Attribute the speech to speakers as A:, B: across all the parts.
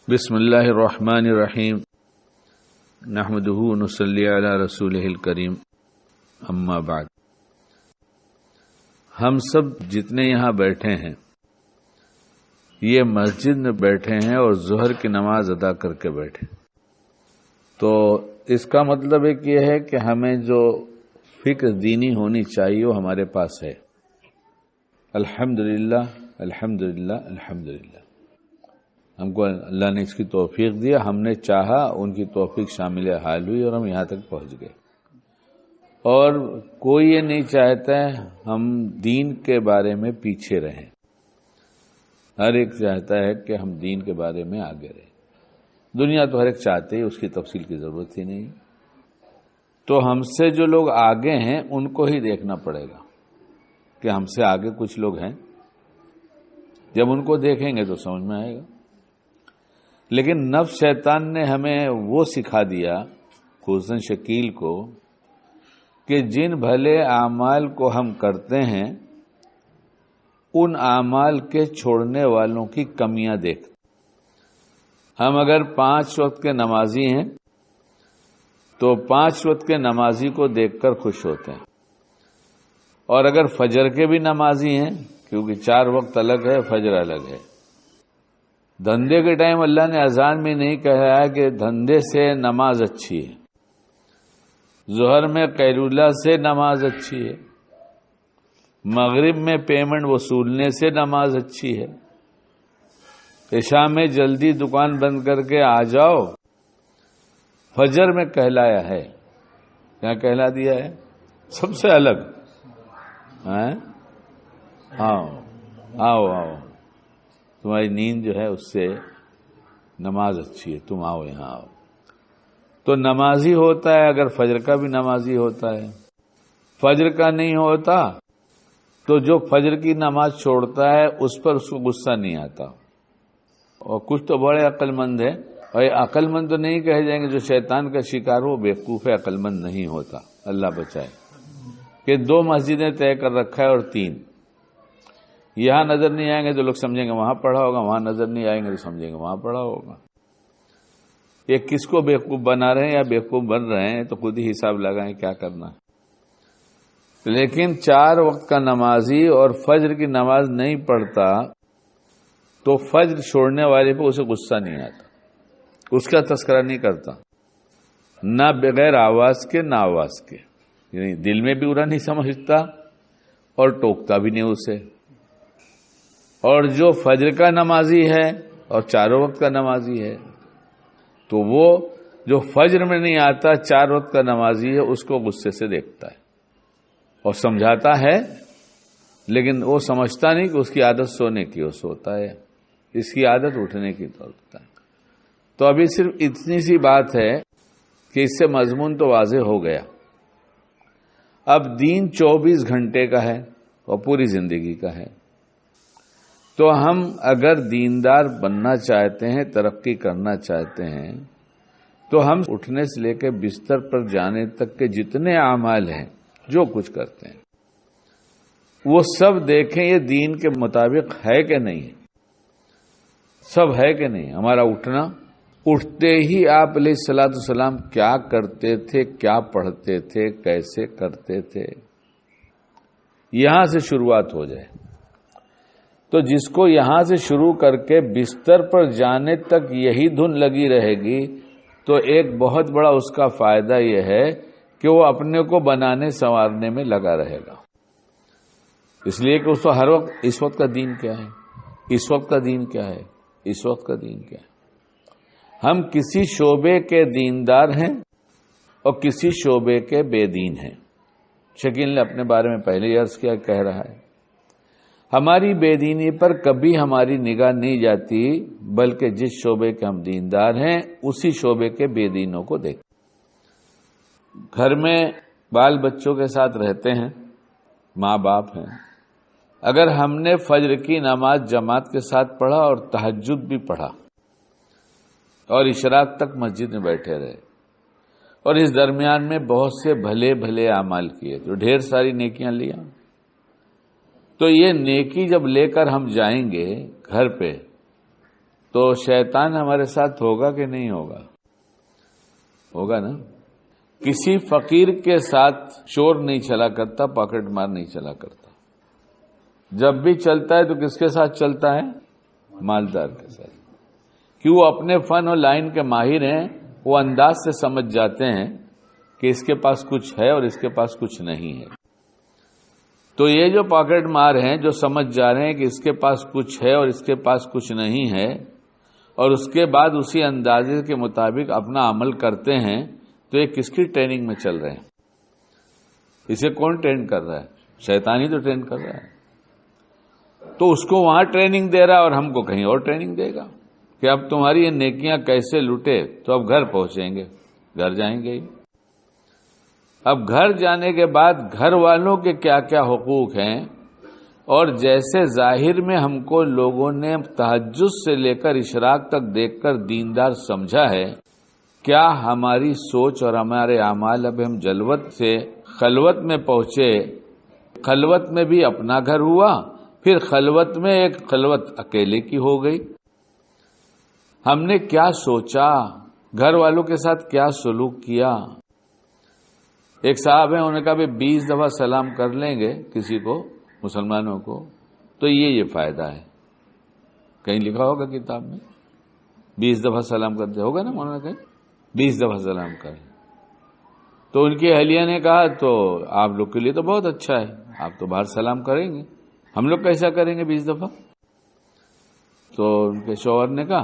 A: بسم اللہ الرحمن الرحیم نحمدہ ونصلی علی رسولہ الکریم اما بعد۔ ہم سب جتنے یہاں بیٹھے ہیں یہ مسجد میں بیٹھے ہیں اور ظہر کی نماز ادا کر کے بیٹھے، تو اس کا مطلب ایک یہ ہے کہ ہمیں جو فکر دینی ہونی چاہیے وہ ہمارے پاس ہے۔ الحمدللہ الحمدللہ الحمدللہ، ہم کو اللہ نے اس کی توفیق دیا، ہم نے چاہا، ان کی توفیق شامل حال ہوئی اور ہم یہاں تک پہنچ گئے۔ اور کوئی یہ نہیں چاہتا ہے ہم دین کے بارے میں پیچھے رہیں، ہر ایک چاہتا ہے کہ ہم دین کے بارے میں آگے رہیں۔ دنیا تو ہر ایک چاہتے ہی، اس کی تفصیل کی ضرورت ہی نہیں۔ تو ہم سے جو لوگ آگے ہیں ان کو ہی دیکھنا پڑے گا کہ ہم سے آگے کچھ لوگ ہیں، جب ان کو دیکھیں گے تو سمجھ میں آئے گا۔ لیکن نفس شیطان نے ہمیں وہ سکھا دیا، خصوصاً شکیل کو، کہ جن بھلے اعمال کو ہم کرتے ہیں ان اعمال کے چھوڑنے والوں کی کمیاں دیکھ۔ ہم اگر 5 وقت کے نمازی ہیں تو 5 وقت کے نمازی کو دیکھ کر خوش ہوتے ہیں، اور اگر فجر کے بھی نمازی ہیں، کیونکہ 4 وقت الگ ہے، فجر الگ ہے۔ دھندے کے ٹائم اللہ نے اذان میں نہیں کہا ہے کہ دھندے سے نماز اچھی ہے، ظہر میں قیلولہ سے نماز اچھی ہے، مغرب میں پیمنٹ وصولنے سے نماز اچھی ہے، عشاء میں جلدی دکان بند کر کے آ جاؤ، فجر میں کہلایا ہے، کیا کہلا دیا ہے؟ سب سے الگ۔ آؤ آؤ آؤ، تمہاری نیند جو ہے اس سے نماز اچھی ہے، تم آؤ یہاں آؤ۔ تو نمازی ہوتا ہے اگر فجر کا بھی نمازی ہوتا ہے، فجر کا نہیں ہوتا تو جو فجر کی نماز چھوڑتا ہے اس پر اس کو غصہ نہیں آتا۔ اور کچھ تو بڑے عقل مند ہے، اور عقل مند تو نہیں کہے جائیں گے، جو شیطان کا شکار ہو بیوقوف ہے، عقل مند نہیں ہوتا، اللہ بچائے۔ کہ 2 مسجدیں طے کر رکھا ہے اور 3 یہاں نظر نہیں آئیں گے تو لوگ سمجھیں گے وہاں پڑھا ہوگا، وہاں نظر نہیں آئیں گے تو سمجھیں گے وہاں پڑھا ہوگا۔ یہ کس کو بیوقوف بنا رہے ہیں یا بیوقوف بن رہے ہیں تو خود ہی حساب لگائیں کیا کرنا ہے۔ لیکن 4 وقت کا نمازی اور فجر کی نماز نہیں پڑھتا تو فجر چھوڑنے والے پہ اسے غصہ نہیں آتا، اس کا تذکرہ نہیں کرتا، نہ بغیر آواز کے نہ آواز کے، یعنی دل میں بھی برا نہیں سمجھتا اور ٹوکتا بھی نہیں اسے۔ اور جو فجر کا نمازی ہے اور 4 وقت کا نمازی ہے تو وہ جو فجر میں نہیں آتا 4 وقت کا نمازی ہے اس کو غصے سے دیکھتا ہے اور سمجھاتا ہے، لیکن وہ سمجھتا نہیں کہ اس کی عادت سونے کی، وہ سوتا ہے، اس کی عادت اٹھنے کی ہوتا ہے۔ تو ابھی صرف اتنی سی بات ہے کہ اس سے مضمون تو واضح ہو گیا۔ اب دین 24 گھنٹے کا ہے اور پوری زندگی کا ہے، تو ہم اگر دیندار بننا چاہتے ہیں، ترقی کرنا چاہتے ہیں، تو ہم اٹھنے سے لے کے بستر پر جانے تک کے جتنے اعمال ہیں، جو کچھ کرتے ہیں، وہ سب دیکھیں یہ دین کے مطابق ہے کہ نہیں، سب ہے کہ نہیں۔ ہمارا اٹھتے ہی آپ علیہ الصلوۃ والسلام کیا کرتے تھے، کیا پڑھتے تھے، کیسے کرتے تھے، یہاں سے شروعات ہو جائے تو جس کو یہاں سے شروع کر کے بستر پر جانے تک یہی دھن لگی رہے گی تو ایک بہت بڑا اس کا فائدہ یہ ہے کہ وہ اپنے کو بنانے سنوارنے میں لگا رہے گا، اس لیے کہ اس کو ہر وقت اس وقت کا دین کیا ہے، اس وقت کا دین کیا ہے، اس وقت کا دین کیا ہے۔ ہم کسی شعبے کے دیندار ہیں اور کسی شعبے کے بے دین ہیں۔ شکیل نے اپنے بارے میں پہلے ہی عرض کیا، کہہ رہا ہے ہماری بے دینی پر کبھی ہماری نگاہ نہیں جاتی، بلکہ جس شعبے کے ہم دیندار ہیں اسی شعبے کے بے دینوں کو دیکھ۔ گھر میں بال بچوں کے ساتھ رہتے ہیں، ماں باپ ہیں، اگر ہم نے فجر کی نماز جماعت کے ساتھ پڑھا اور تہجد بھی پڑھا اور اشراق تک مسجد میں بیٹھے رہے اور اس درمیان میں بہت سے بھلے بھلے اعمال کیے تو ڈھیر ساری نیکیاں لیا، تو یہ نیکی جب لے کر ہم جائیں گے گھر پہ تو شیطان ہمارے ساتھ ہوگا کہ نہیں ہوگا؟ ہوگا نا. کسی فقیر کے ساتھ چور نہیں چلا کرتا، پاکٹ مار نہیں چلا کرتا. جب بھی چلتا ہے تو کس کے ساتھ چلتا ہے؟ مالدار کے ساتھ. کیوں؟ وہ اپنے فن اور لائن کے ماہر ہیں، وہ انداز سے سمجھ جاتے ہیں کہ اس کے پاس کچھ ہے اور اس کے پاس کچھ نہیں ہے. تو یہ جو پاکٹ مار ہیں، جو سمجھ جا رہے ہیں کہ اس کے پاس کچھ ہے اور اس کے پاس کچھ نہیں ہے، اور اس کے بعد اسی اندازے کے مطابق اپنا عمل کرتے ہیں، تو یہ کس کی ٹریننگ میں چل رہے ہیں؟ اسے کون ٹرین کر رہا ہے؟ شیطان ہی تو ٹرین کر رہا ہے. تو اس کو وہاں ٹریننگ دے رہا ہے اور ہم کو کہیں اور ٹریننگ دے گا کہ اب تمہاری یہ نیکیاں کیسے لوٹے. تو اب گھر پہنچیں گے، گھر جائیں گے. اب گھر جانے کے بعد گھر والوں کے کیا کیا حقوق ہیں، اور جیسے ظاہر میں ہم کو لوگوں نے تہجد سے لے کر اشراق تک دیکھ کر دیندار سمجھا ہے، کیا ہماری سوچ اور ہمارے اعمال اب ہم جلوت سے خلوت میں پہنچے. خلوت میں بھی اپنا گھر ہوا، پھر خلوت میں ایک خلوت اکیلے کی ہو گئی. ہم نے کیا سوچا، گھر والوں کے ساتھ کیا سلوک کیا. ایک صاحب ہیں، انہوں نے کہا بھی 20 دفعہ سلام کر لیں گے کسی کو، مسلمانوں کو، تو یہ فائدہ ہے. کہیں لکھا ہوگا کتاب میں 20 دفعہ سلام کرتے ہوگا نا، مولانا کہیں 20 دفعہ سلام کریں. تو ان کی اہلیہ نے کہا تو آپ لوگ کے لیے تو بہت اچھا ہے، آپ تو باہر سلام کریں گے، ہم لوگ کیسا کریں گے 20 دفعہ. تو ان کے شوہر نے کہا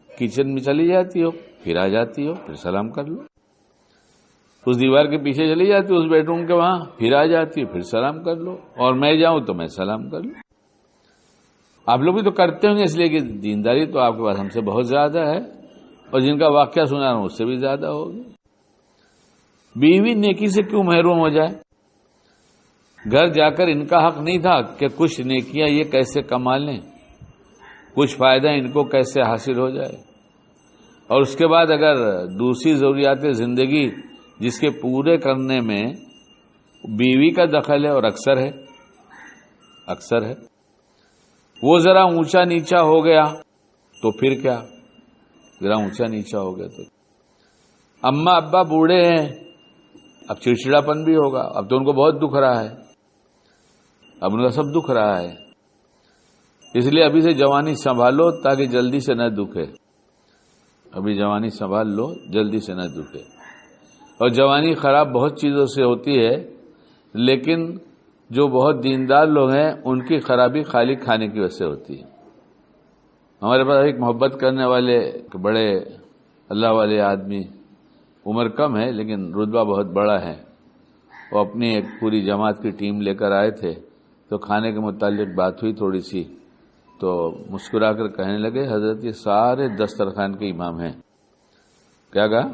A: کچن میں چلی جاتی ہو، پھر آ جاتی ہو، پھر سلام کر لو. اس دیوار کے پیچھے چلی جاتی ہو، اس بیڈ روم کے وہاں، پھر آ جاتی ہو، پھر سلام کر لو. اور میں جاؤں تو میں سلام کر لوں. آپ لوگ بھی تو کرتے ہوں گے، اس لیے کہ دینداری تو آپ کے پاس ہم سے بہت زیادہ ہے، اور جن کا واقعہ سنا رہا ہوں اس سے بھی زیادہ ہوگی. بیوی نیکی سے کیوں محروم ہو جائے؟ گھر جا کر ان کا حق نہیں تھا کہ کچھ نیکیاں یہ کیسے کما لیں، کچھ فائدہ ان کو کیسے حاصل ہو جائے. اور اس کے بعد اگر دوسری ضروریات زندگی جس کے پورے کرنے میں بیوی کا دخل ہے، اور اکثر ہے، وہ ذرا اونچا نیچا ہو گیا تو پھر کیا؟ ذرا اونچا نیچا ہو گیا تو اماں ابا بوڑھے ہیں، اب چڑچڑاپن بھی ہوگا. اب تو ان کو بہت دکھ رہا ہے، اب ان کا سب دکھ رہا ہے. اس لیے ابھی سے جوانی سنبھالو تاکہ جلدی سے نہ دکھے. ابھی جوانی سنبھال لو، جلدی سے نہ دکھے. اور جوانی خراب بہت چیزوں سے ہوتی ہے، لیکن جو بہت دیندار لوگ ہیں ان کی خرابی خالی کھانے کی وجہ سے ہوتی ہے. ہمارے پاس ایک محبت کرنے والے بڑے اللہ والے آدمی، عمر کم ہے لیکن رتبہ بہت بڑا ہے، وہ اپنی ایک پوری جماعت کی ٹیم لے کر آئے تھے. تو کھانے کے متعلق بات ہوئی تھوڑی سی، تو مسکرا کر کہنے لگے حضرت یہ سارے دسترخوان کے امام ہیں. کیا کہا؟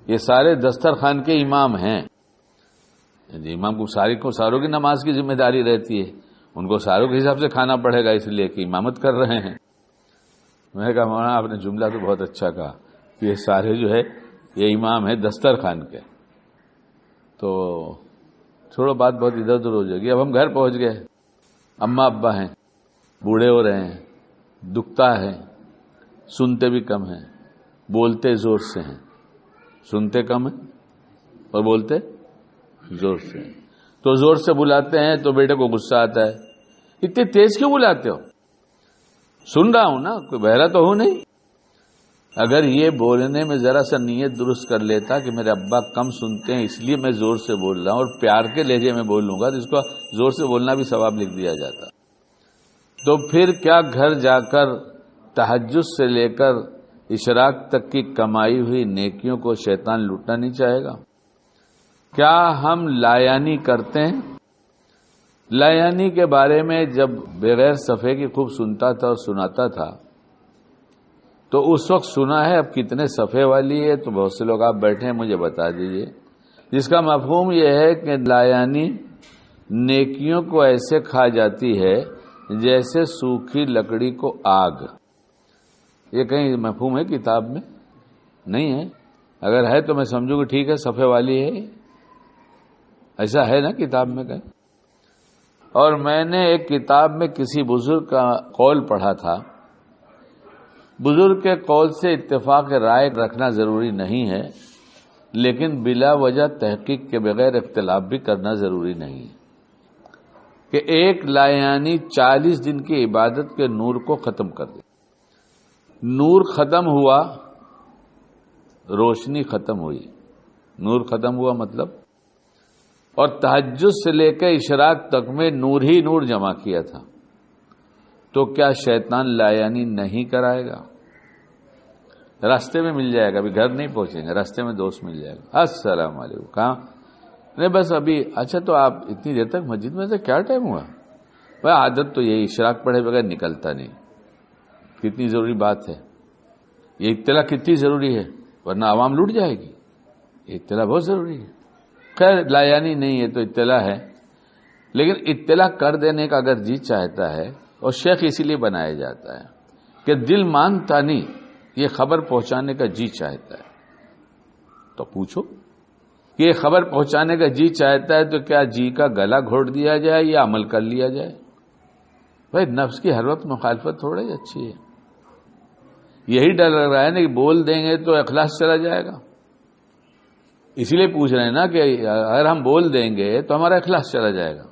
A: یہ سارے دسترخوان کے امام ہیں. امام کو ساروں کی نماز کی ذمہ داری رہتی ہے، ان کو ساروں کے حساب سے کھانا پڑے گا، اس لیے کہ امامت کر رہے ہیں. میں نے کہا مولانا آپ نے جملہ تو بہت اچھا کہا کہ یہ سارے جو ہے یہ امام ہے دسترخوان کے. تو چھوڑو بات بہت ادھر ادھر ہو جائے گی. اب ہم گھر پہنچ گئے، اماں ابا ہیں، بوڑھے ہو رہے ہیں، دکھتا ہے، سنتے بھی کم ہیں، بولتے زور سے ہیں. سنتے کم ہیں اور بولتے زور سے ہیں. تو زور سے بلاتے ہیں تو بیٹے کو غصہ آتا ہے، اتنے تیز کیوں بلاتے ہو؟ سن رہا ہوں نا، کوئی بہرا تو ہو نہیں. اگر یہ بولنے میں ذرا سا نیت درست کر لیتا کہ میرے ابا کم سنتے ہیں اس لیے میں زور سے بول رہا ہوں، اور پیار کے لہجے میں بولوں گا تو اس کو زور سے بولنا بھی ثواب لکھ دیا جاتا. تو پھر کیا گھر جا کر تہجد سے لے کر اشراق تک کی کمائی ہوئی نیکیوں کو شیطان لوٹنا نہیں چاہے گا؟ کیا ہم لایانی کرتے ہیں؟ لایانی کے بارے میں جب بغیر صفحے کی خوب سنتا تھا اور سناتا تھا تو اس وقت سنا ہے. اب کتنے صفحے والی ہے تو بہت سے لوگ آپ بیٹھے ہیں، مجھے بتا دیجئے. جس کا مفہوم یہ ہے کہ لایانی نیکیوں کو ایسے کھا جاتی ہے جیسے سوکھی لکڑی کو آگ. یہ کہیں مفہوم ہے کتاب میں؟ نہیں ہے. اگر ہے تو میں سمجھوں کہ ٹھیک ہے، صفحے والی ہے، ایسا ہے نا کتاب میں کہیں. اور میں نے ایک کتاب میں کسی بزرگ کا قول پڑھا تھا بزرگ کے قول سے اتفاق رائے رکھنا ضروری نہیں ہے، لیکن بلا وجہ تحقیق کے بغیر اختلاف بھی کرنا ضروری نہیں ہے کہ ایک لایانی 40 دن کی عبادت کے نور کو ختم کر دے۔ نور ختم ہوا، روشنی ختم ہوئی۔ نور ختم ہوا مطلب، اور تہجد سے لے کے اشراق تک میں نور ہی نور جمع کیا تھا، تو کیا شیطان لایانی نہیں کرائے گا؟ راستے میں مل جائے گا، ابھی گھر نہیں پہنچیں گے، راستے میں دوست مل جائے گا، السلام علیکم، کہاں؟ نہیں بس ابھی۔ اچھا تو آپ اتنی دیر تک مسجد میں سے کیا ٹائم ہوا؟ بھائی عادت تو یہی، اشراق پڑھے بغیر نکلتا نہیں۔ کتنی ضروری بات ہے یہ، اطلاع کتنی ضروری ہے، ورنہ عوام لوٹ جائے گی۔ یہ اطلاع بہت ضروری ہے۔ خیر لایانی نہیں ہے تو اطلاع ہے، لیکن اطلاع کر دینے کا اگر جی چاہتا ہے، اور شیخ اسی لیے بنایا جاتا ہے کہ دل مانتا نہیں، یہ خبر پہنچانے کا جی چاہتا ہے تو پوچھو کہ یہ خبر پہنچانے کا جی چاہتا ہے تو کیا جی کا گلا گھونٹ دیا جائے یا عمل کر لیا جائے؟ بھائی نفس کی ہر وقت مخالفت تھوڑی اچھی ہے۔ یہی ڈر لگ رہا ہے نا کہ بول دیں گے تو اخلاص چلا جائے گا، اسی لیے پوچھ رہے ہیں نا کہ اگر ہم بول دیں گے تو ہمارا اخلاص چلا جائے گا۔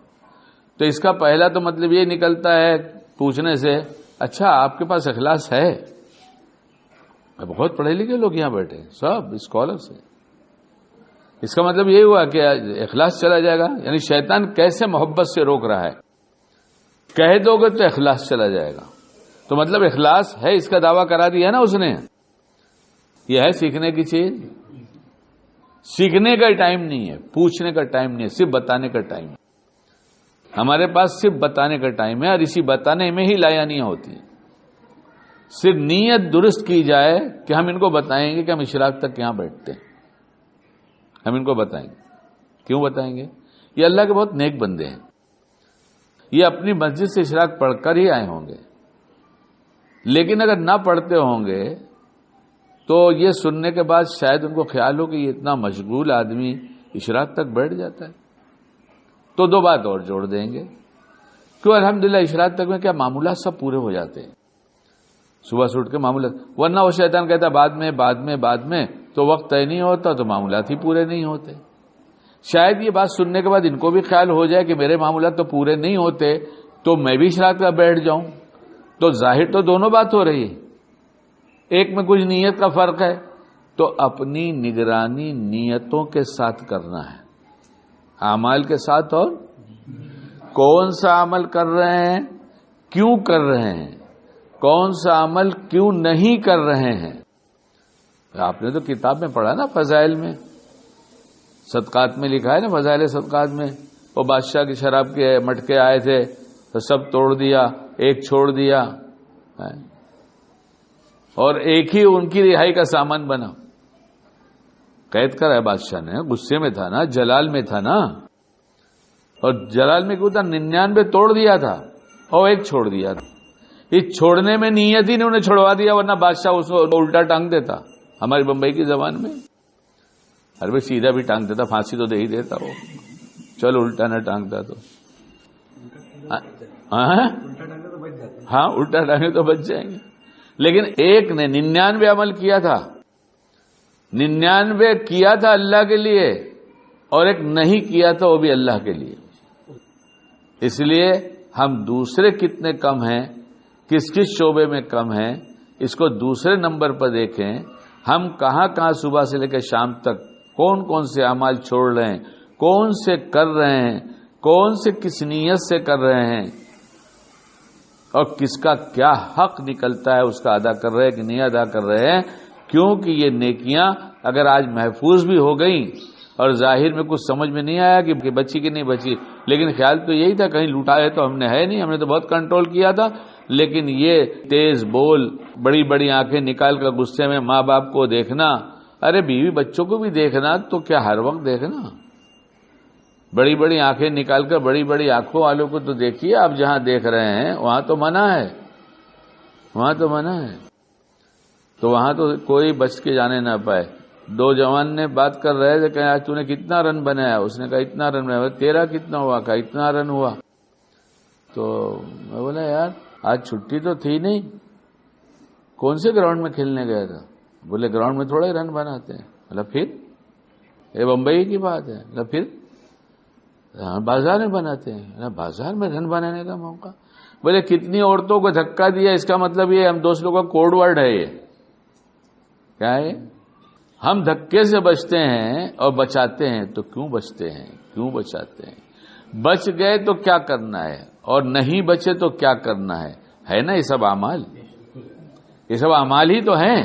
A: تو اس کا پہلا تو مطلب یہ نکلتا ہے پوچھنے سے، اچھا آپ کے پاس اخلاص ہے؟ بہت پڑھے لکھے لوگ یہاں بیٹھے سب اسکالرس ہیں، اس کا مطلب یہ ہوا کہ اخلاص چلا جائے گا۔ یعنی شیطان کیسے محبت سے روک رہا ہے، کہہ دو گے تو اخلاص چلا جائے گا، تو مطلب اخلاص ہے، اس کا دعویٰ کرا دیا نا اس نے۔ یہ ہے سیکھنے کی چیز، سیکھنے کا ٹائم نہیں ہے، پوچھنے کا ٹائم نہیں ہے، صرف بتانے کا ٹائم ہے۔ ہمارے پاس صرف بتانے کا ٹائم ہے، اور اسی بتانے میں ہی لایانیاں ہوتی ہیں۔ صرف نیت درست کی جائے کہ ہم ان کو بتائیں گے کہ ہم اشراق تک یہاں بیٹھتے ہیں، ہم ان کو بتائیں گے۔ کیوں بتائیں گے؟ یہ اللہ کے بہت نیک بندے ہیں، یہ اپنی مسجد سے اشراق پڑھ کر ہی آئے ہوں گے، لیکن اگر نہ پڑھتے ہوں گے تو یہ سننے کے بعد شاید ان کو خیال ہو کہ یہ اتنا مشغول آدمی اشراق تک بیٹھ جاتا ہے، تو دو بات اور جوڑ دیں گے، کیوں الحمدللہ اشراق تک میں کیا معمولات سب پورے ہو جاتے ہیں، صبح سے اٹھ کے معمولات، ورنہ وہ شیطان کہتا بعد میں تو وقت طے نہیں ہوتا تو معمولات ہی پورے نہیں ہوتے۔ شاید یہ بات سننے کے بعد ان کو بھی خیال ہو جائے کہ میرے معمولات تو پورے نہیں ہوتے تو میں بھی اشراق تک بیٹھ جاؤں، تو ظاہر تو دونوں بات ہو رہی ہے، ایک میں کچھ نیت کا فرق ہے، تو اپنی نگرانی نیتوں کے ساتھ کرنا ہے، اعمال کے ساتھ، اور کون سا عمل کر رہے ہیں، کیوں کر رہے ہیں، کون سا عمل کیوں نہیں کر رہے ہیں۔ آپ نے تو کتاب میں پڑھا نا، فضائل میں، صدقات میں لکھا ہے نا، فضائل صدقات میں، وہ بادشاہ کی شراب کے مٹکے آئے تھے تو سب توڑ دیا، ایک چھوڑ دیا، اور ایک ہی ان کی رہائی کا سامان بنا۔ قید کرا ہے بادشاہ نے، غصے میں تھا نا، جلال میں تھا نا، اور جلال میں کیوں تھا، 99 توڑ دیا تھا اور ایک چھوڑ دیا تھا۔ اس چھوڑنے میں نیت ہی نے انہیں چھوڑوا دیا، ورنہ بادشاہ اس کو الٹا ٹانگ دیتا، ہماری بمبئی کی زبان میں، ہر بھائی سیدھا بھی ٹانگ دیتا، پھانسی تو دے ہی دیتا وہ، چلو الٹا نہ ٹانگتا تو ہاں الٹا ٹانگے تو بچ جائیں گے۔ لیکن ایک نے 99 عمل کیا تھا، 99 کیا تھا اللہ کے لیے، اور ایک نہیں کیا تھا وہ بھی اللہ کے لیے۔ اس لیے ہم دوسرے کتنے کم ہیں، کس کس شعبے میں کم ہیں، اس کو دوسرے نمبر پر دیکھیں، ہم کہاں کہاں صبح سے لے کے شام تک کون کون سے اعمال چھوڑ رہے ہیں، کون سے کر رہے ہیں، کون سے کس نیت سے کر رہے ہیں، اور کس کا کیا حق نکلتا ہے اس کا ادا کر رہے ہیں کہ نہیں ادا کر رہے ہیں۔ کیونکہ یہ نیکیاں اگر آج محفوظ بھی ہو گئیں اور ظاہر میں کچھ سمجھ میں نہیں آیا کہ بچی کہ نہیں بچی، لیکن خیال تو یہی تھا کہیں لوٹا ہے تو ہم نے ہے نہیں، ہم نے تو بہت کنٹرول کیا تھا، لیکن یہ تیز بول، بڑی بڑی آنکھیں نکال کر غصے میں ماں باپ کو دیکھنا، ارے بیوی بچوں کو بھی دیکھنا، تو کیا ہر وقت دیکھنا، بڑی بڑی آنکھیں نکال کر بڑی بڑی آنکھوں والوں کو تو دیکھیے، آپ جہاں دیکھ رہے ہیں وہاں تو منع ہے، وہاں تو منع ہے، تو وہاں تو کوئی بچ کے جانے نہ پائے۔ دو جوان نے بات کر رہے تھے کہ آج تو نے کتنا رن بنایا، اس نے کہا اتنا رن بنایا، تیرا کتنا ہوا، کہا اتنا رن ہوا، تو میں بولا یار آج چھٹی تو تھی نہیں، کون سے گراؤنڈ میں کھیلنے گیا تھا؟ بولے گراؤنڈ میں تھوڑا ہی رن بناتے ہیں. بولا پھر؟ یہ بمبئی کی بات ہے. بولا پھر؟ بازار میں بناتے ہیں. بازار میں رن بنانے کا موقع؟ بولے کتنی عورتوں کو دھکا دیا، اس کا مطلب یہ ہم دوستوں کا کوڈ ورڈ ہے. یہ کیا ہے؟ ہم دھکے سے بچتے ہیں اور بچاتے ہیں تو کیوں بچتے ہیں، کیوں بچاتے ہیں؟ بچ گئے تو کیا کرنا ہے اور نہیں بچے تو کیا کرنا ہے نا؟ یہ سب اعمال، یہ سب اعمال ہی تو ہیں.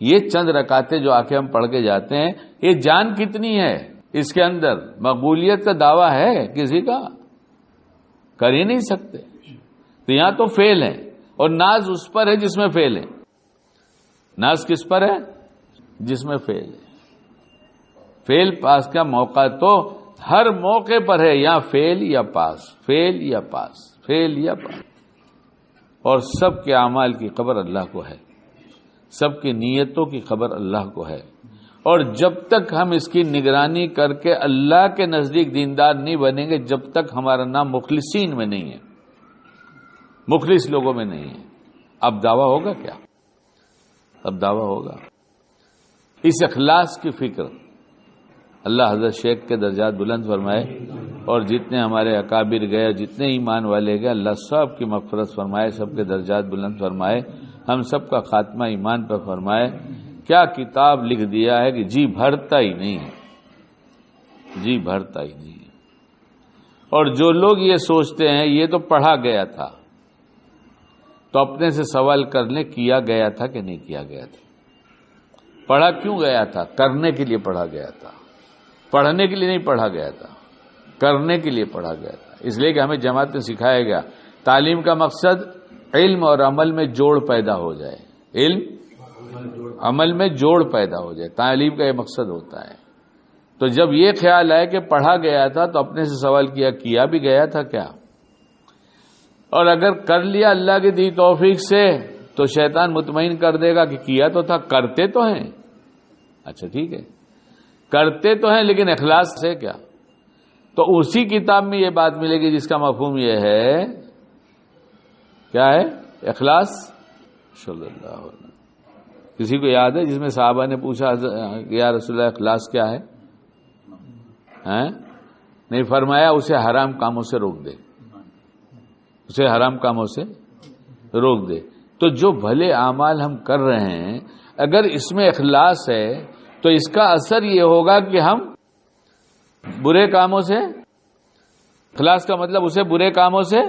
A: یہ چند رکعتیں جو آ کے ہم پڑھ کے جاتے ہیں، یہ جان کتنی ہے اس کے اندر؟ مقبولیت کا دعویٰ ہے کسی کا؟ کر ہی نہیں سکتے. تو یہاں تو فیل ہے، اور ناز اس پر ہے جس میں فیل ہے. ناز کس پر ہے؟ جس میں فیل ہے. فیل پاس کا موقع تو ہر موقع پر ہے، یہاں فیل یا پاس، فیل یا پاس، فیل یا پاس. اور سب کے اعمال کی خبر اللہ کو ہے، سب کی نیتوں کی خبر اللہ کو ہے. اور جب تک ہم اس کی نگرانی کر کے اللہ کے نزدیک دیندار نہیں بنیں گے، جب تک ہمارا نام مخلصین میں نہیں ہے، مخلص لوگوں میں نہیں ہے. اب دعویٰ ہوگا کیا؟ اب دعویٰ ہوگا. اس اخلاص کی فکر اللہ حضرت شیخ کے درجات بلند فرمائے، اور جتنے ہمارے اکابر گئے، جتنے ایمان والے گئے، اللہ سب کی مغفرت فرمائے، سب کے درجات بلند فرمائے، ہم سب کا خاتمہ ایمان پر فرمائے. کیا کتاب لکھ دیا ہے کہ جی بھرتا ہی نہیں ہے، جی بھرتا ہی نہیں ہے. اور جو لوگ یہ سوچتے ہیں یہ تو پڑھا گیا تھا، تو اپنے سے سوال کر لیں کیا گیا تھا کہ نہیں کیا گیا تھا؟ پڑھا کیوں گیا تھا؟ کرنے کے لیے پڑھا گیا تھا. پڑھنے کے لیے نہیں پڑھا گیا تھا، کرنے کے لیے پڑھا گیا تھا. اس لیے کہ ہمیں جماعت میں سکھایا گیا تعلیم کا مقصد علم اور عمل میں جوڑ پیدا ہو جائے. علم عمل میں جوڑ پیدا ہو جائے، تعلیم کا یہ مقصد ہوتا ہے. تو جب یہ خیال آئے کہ پڑھا گیا تھا تو اپنے سے سوال کیا بھی گیا تھا کیا؟ اور اگر کر لیا اللہ کی دی توفیق سے تو شیطان مطمئن کر دے گا کہ کیا تو تھا، کرتے تو ہیں. اچھا ٹھیک ہے، کرتے تو ہیں لیکن اخلاص سے کیا؟ تو اسی کتاب میں یہ بات ملے گی جس کا مفہوم یہ ہے، کیا ہے؟ اخلاص. صلی اللہ علیہ وسلم. کسی کو یاد ہے جس میں صحابہ نے پوچھا یا رسول اللہ اخلاص کیا ہے؟ نہیں فرمایا اسے حرام کاموں سے روک دے، اسے حرام کاموں سے روک دے. تو جو بھلے اعمال ہم کر رہے ہیں اگر اس میں اخلاص ہے تو اس کا اثر یہ ہوگا کہ ہم برے کاموں سے، اخلاص کا مطلب اسے برے کاموں سے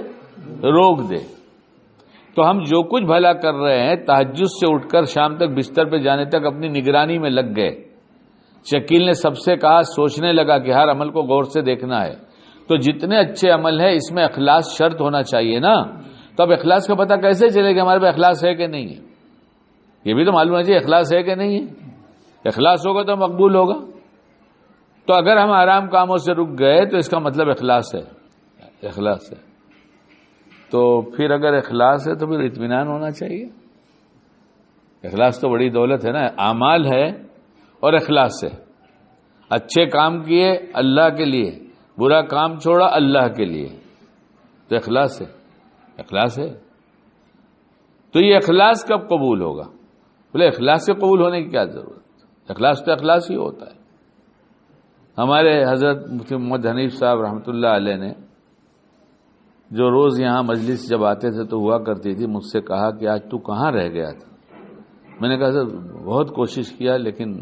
A: روک دے. تو ہم جو کچھ بھلا کر رہے ہیں، تہجد سے اٹھ کر شام تک بستر پہ جانے تک اپنی نگرانی میں لگ گئے. شکیل نے سب سے کہا، سوچنے لگا کہ ہر عمل کو غور سے دیکھنا ہے. تو جتنے اچھے عمل ہے اس میں اخلاص شرط ہونا چاہیے نا. تو اب اخلاص کا پتہ کیسے چلے گا ہمارے پہ اخلاص ہے کہ نہیں ہے؟ یہ بھی تو معلوم ہے چاہیے اخلاص ہے کہ نہیں ہے. اخلاص ہوگا تو مقبول ہوگا. تو اگر ہم حرام کاموں سے رک گئے تو اس کا مطلب اخلاص ہے، اخلاص ہے. تو پھر اگر اخلاص ہے تو پھر اطمینان ہونا چاہیے. اخلاص تو بڑی دولت ہے نا. اعمال ہے اور اخلاص ہے. اچھے کام کیے اللہ کے لیے، برا کام چھوڑا اللہ کے لیے، تو اخلاص ہے، اخلاص ہے. تو یہ اخلاص کب قبول ہوگا؟ بولے اخلاص سے قبول ہونے کی کیا ضرورت؟ اخلاص تو اخلاص ہی ہوتا ہے. ہمارے حضرت مفتی محمد حنیف صاحب رحمۃ اللہ علیہ نے جو روز یہاں مجلس جب آتے تھے تو ہوا کرتی تھی، مجھ سے کہا کہ آج تو کہاں رہ گیا تھا؟ میں نے کہا سر بہت کوشش کیا لیکن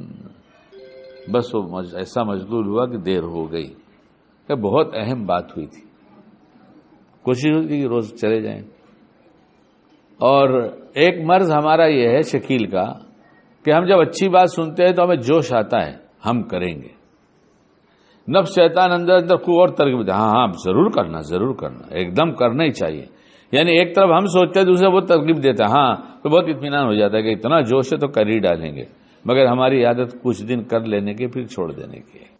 A: بس وہ ایسا مشغول ہوا کہ دیر ہو گئی. کہ بہت اہم بات ہوئی تھی، کوشش ہوئی تھی کہ روز چلے جائیں. اور ایک مرض ہمارا یہ ہے شکیل کا کہ ہم جب اچھی بات سنتے ہیں تو ہمیں جوش آتا ہے ہم کریں گے. نفس شیطان اندر اندر کو اور ترغیب دے، ہاں ضرور کرنا، ضرور کرنا، ایک دم کرنا ہی چاہیے. یعنی ایک طرف ہم سوچتے ہیں دوسرے وہ ترغیب دیتا ہے، ہاں تو بہت اطمینان ہو جاتا ہے کہ اتنا جوش ہے تو کر ہی ڈالیں گے. مگر ہماری عادت کچھ دن کر لینے کی پھر چھوڑ دینے کی ہے.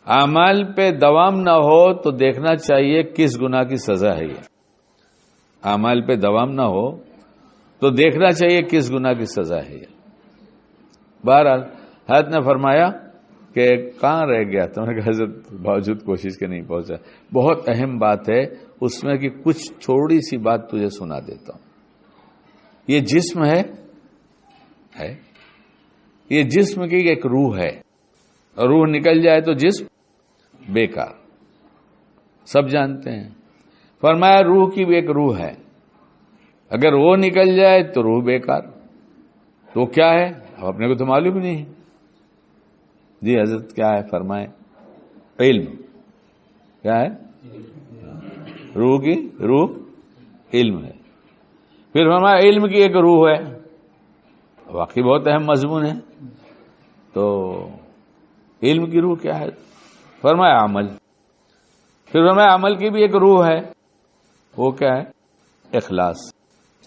A: اعمال پہ دوام نہ ہو تو دیکھنا چاہیے کس گناہ کی سزا ہے. یہ اعمال پہ دوام نہ ہو تو دیکھنا چاہیے کس گناہ کی سزا ہے. یہ بہرحال حضرت نے فرمایا کہ کہاں رہ گیا؟ تو میں نے کہا حضرت باوجود کوشش کے نہیں پہنچا. بہت اہم بات ہے اس میں کہ کچھ تھوڑی سی بات تجھے سنا دیتا ہوں. یہ جسم ہے یہ جسم کی ایک روح ہے، روح نکل جائے تو جسم بیکار، سب جانتے ہیں۔ فرمایا روح کی بھی ایک روح ہے، اگر وہ نکل جائے تو روح بیکار۔ تو کیا ہے؟ اب اپنے کو تو معلوم نہیں ہے۔ جی حضرت کیا ہے؟ فرمائے علم۔ کیا ہے؟ روح کی روح علم ہے۔ پھر فرمایا علم کی ایک روح ہے، واقعی بہت اہم مضمون ہے۔ تو علم کی روح کیا ہے؟ فرمایا عمل۔ پھر فرمایا عمل کی بھی ایک روح ہے، وہ کیا ہے؟ اخلاص۔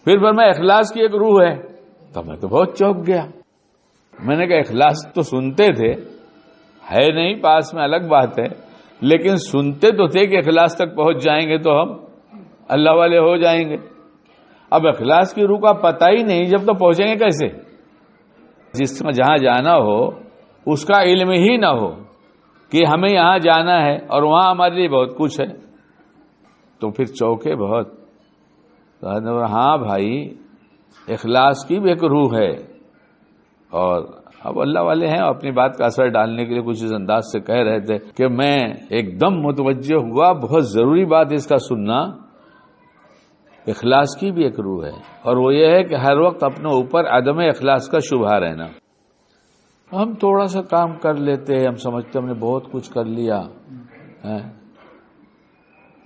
A: پھر فرمایا اخلاص کی ایک روح ہے۔ تو میں تو بہت چونک گیا، میں نے کہا اخلاص تو سنتے تھے، ہے نہیں پاس میں الگ بات ہے، لیکن سنتے تو تھے کہ اخلاص تک پہنچ جائیں گے تو ہم اللہ والے ہو جائیں گے۔ اب اخلاص کی روح کا پتہ ہی نہیں، جب تو پہنچیں گے کیسے؟ جس میں جہاں جانا ہو اس کا علم ہی نہ ہو کہ ہمیں یہاں جانا ہے اور وہاں ہمارے لیے بہت کچھ ہے، تو پھر چوکے بہت۔ ہاں بھائی، اخلاص کی بھی ایک روح ہے، اور اب اللہ والے ہیں، اپنی بات کا اثر ڈالنے کے لیے کچھ اس انداز سے کہہ رہے تھے کہ میں ایک دم متوجہ ہوا، بہت ضروری بات اس کا سننا۔ اخلاص کی بھی ایک روح ہے، اور وہ یہ ہے کہ ہر وقت اپنے اوپر عدم اخلاص کا شبہ رہنا۔ ہم تھوڑا سا کام کر لیتے ہیں، ہم سمجھتے ہم نے بہت کچھ کر لیا ہے،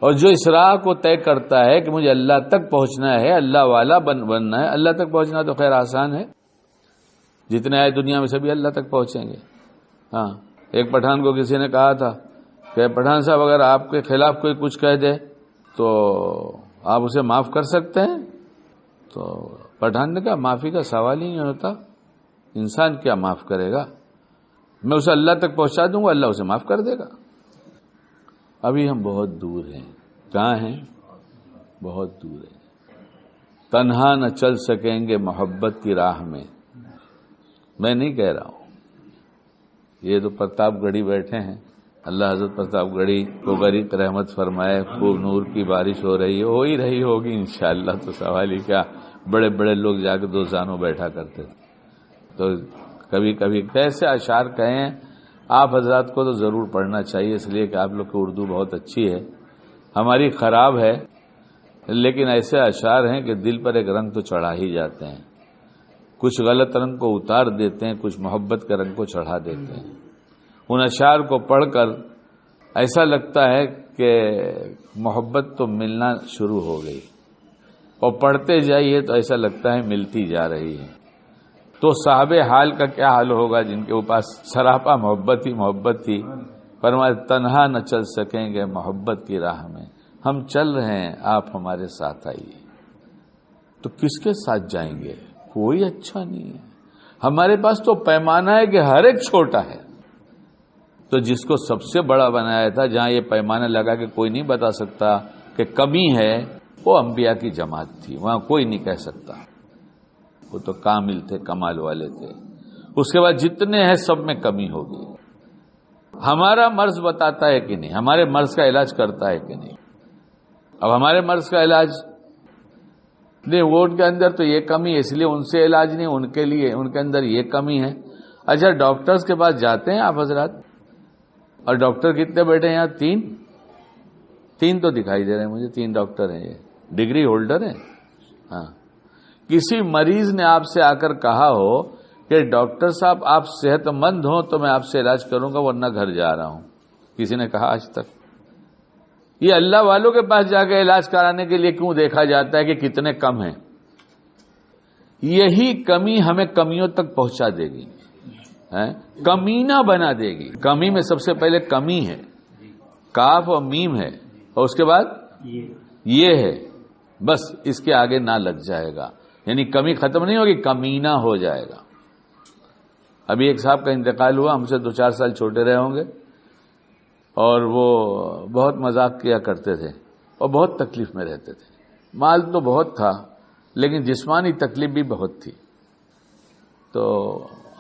A: اور جو اس راہ کو طے کرتا ہے کہ مجھے اللہ تک پہنچنا ہے، اللہ والا بننا ہے، اللہ تک پہنچنا تو خیر آسان ہے، جتنے آئے دنیا میں سبھی اللہ تک پہنچیں گے۔ ہاں، ایک پٹھان کو کسی نے کہا تھا کہ پٹھان صاحب اگر آپ کے خلاف کوئی کچھ کہہ دے تو آپ اسے معاف کر سکتے ہیں؟ تو پٹھان نے کہا معافی کا سوال ہی نہیں ہوتا، انسان کیا معاف کرے گا، میں اسے اللہ تک پہنچا دوں گا، اللہ اسے معاف کر دے گا۔ ابھی ہم بہت دور ہیں۔ کہاں ہیں؟ بہت دور ہیں۔ تنہا نہ چل سکیں گے محبت کی راہ میں نہیں کہہ رہا ہوں، یہ تو پرتاپ گڑھی بیٹھے ہیں، اللہ حضرت پرتاپ گڑھی کو غریق رحمت فرمائے، خوب نور کی بارش ہو رہی ہے، ہو ہی رہی ہوگی انشاءاللہ، تو سوال ہی کیا، بڑے بڑے لوگ جا کے دوستانوں بیٹھا کرتے تھے۔ تو کبھی کبھی کیسے اشعار کہیں، آپ حضرات کو تو ضرور پڑھنا چاہیے، اس لیے کہ آپ لوگ کی اردو بہت اچھی ہے، ہماری خراب ہے، لیکن ایسے اشعار ہیں کہ دل پر ایک رنگ تو چڑھا ہی جاتے ہیں، کچھ غلط رنگ کو اتار دیتے ہیں، کچھ محبت کے رنگ کو چڑھا دیتے ہیں۔ ان اشعار کو پڑھ کر ایسا لگتا ہے کہ محبت تو ملنا شروع ہو گئی، اور پڑھتے جائیے تو ایسا لگتا ہے ملتی جا رہی ہے۔ تو صاحب حال کا کیا حال ہوگا جن کے پاس سراپا محبت ہی محبت تھی۔ فرمایا تنہا نہ چل سکیں گے محبت کی راہ میں، ہم چل رہے ہیں، آپ ہمارے ساتھ آئیے۔ تو کس کے ساتھ جائیں گے؟ کوئی اچھا نہیں ہے، ہمارے پاس تو پیمانہ ہے کہ ہر ایک چھوٹا ہے۔ تو جس کو سب سے بڑا بنایا تھا، جہاں یہ پیمانہ لگا کہ کوئی نہیں بتا سکتا کہ کمی ہے، وہ انبیاء کی جماعت تھی، وہاں کوئی نہیں کہہ سکتا، وہ تو کامل تھے، کمال والے تھے۔ اس کے بعد جتنے ہیں سب میں کمی ہوگی۔ ہمارا مرض بتاتا ہے کہ نہیں، ہمارے مرض کا علاج کرتا ہے کہ نہیں؟ اب ہمارے مرض کا علاج نہیں، وہ ان کے اندر تو یہ کمی ہے اس لیے ان سے علاج نہیں، ان کے لیے ان کے اندر یہ کمی ہے۔ اچھا ڈاکٹرز کے پاس جاتے ہیں آپ حضرات، اور ڈاکٹر کتنے بیٹھے ہیں یہاں؟ تین تو دکھائی دے رہے ہیں مجھے، 3 ڈاکٹر ہیں، یہ ڈگری ہولڈر ہیں۔ ہاں، کسی مریض نے آپ سے آ کر کہا ہو کہ ڈاکٹر صاحب آپ صحت مند ہوں تو میں آپ سے علاج کروں گا ورنہ گھر جا رہا ہوں؟ کسی نے کہا آج تک؟ یہ اللہ والوں کے پاس جا کے علاج کرانے کے لیے کیوں دیکھا جاتا ہے کہ کتنے کم ہیں؟ یہی کمی ہمیں کمیوں تک پہنچا دے گی، کمینہ بنا دے گی۔ کمی میں سب سے پہلے کمی ہے، کاف اور میم ہے، اور اس کے بعد یہ ہے، بس اس کے آگے نہ لگ جائے گا، یعنی کمی ختم نہیں ہوگی، کمینہ ہو جائے گا۔ ابھی ایک صاحب کا انتقال ہوا، ہم سے 2-4 سال چھوٹے رہے ہوں گے، اور وہ بہت مذاق کیا کرتے تھے اور بہت تکلیف میں رہتے تھے۔ مال تو بہت تھا لیکن جسمانی تکلیف بھی بہت تھی، تو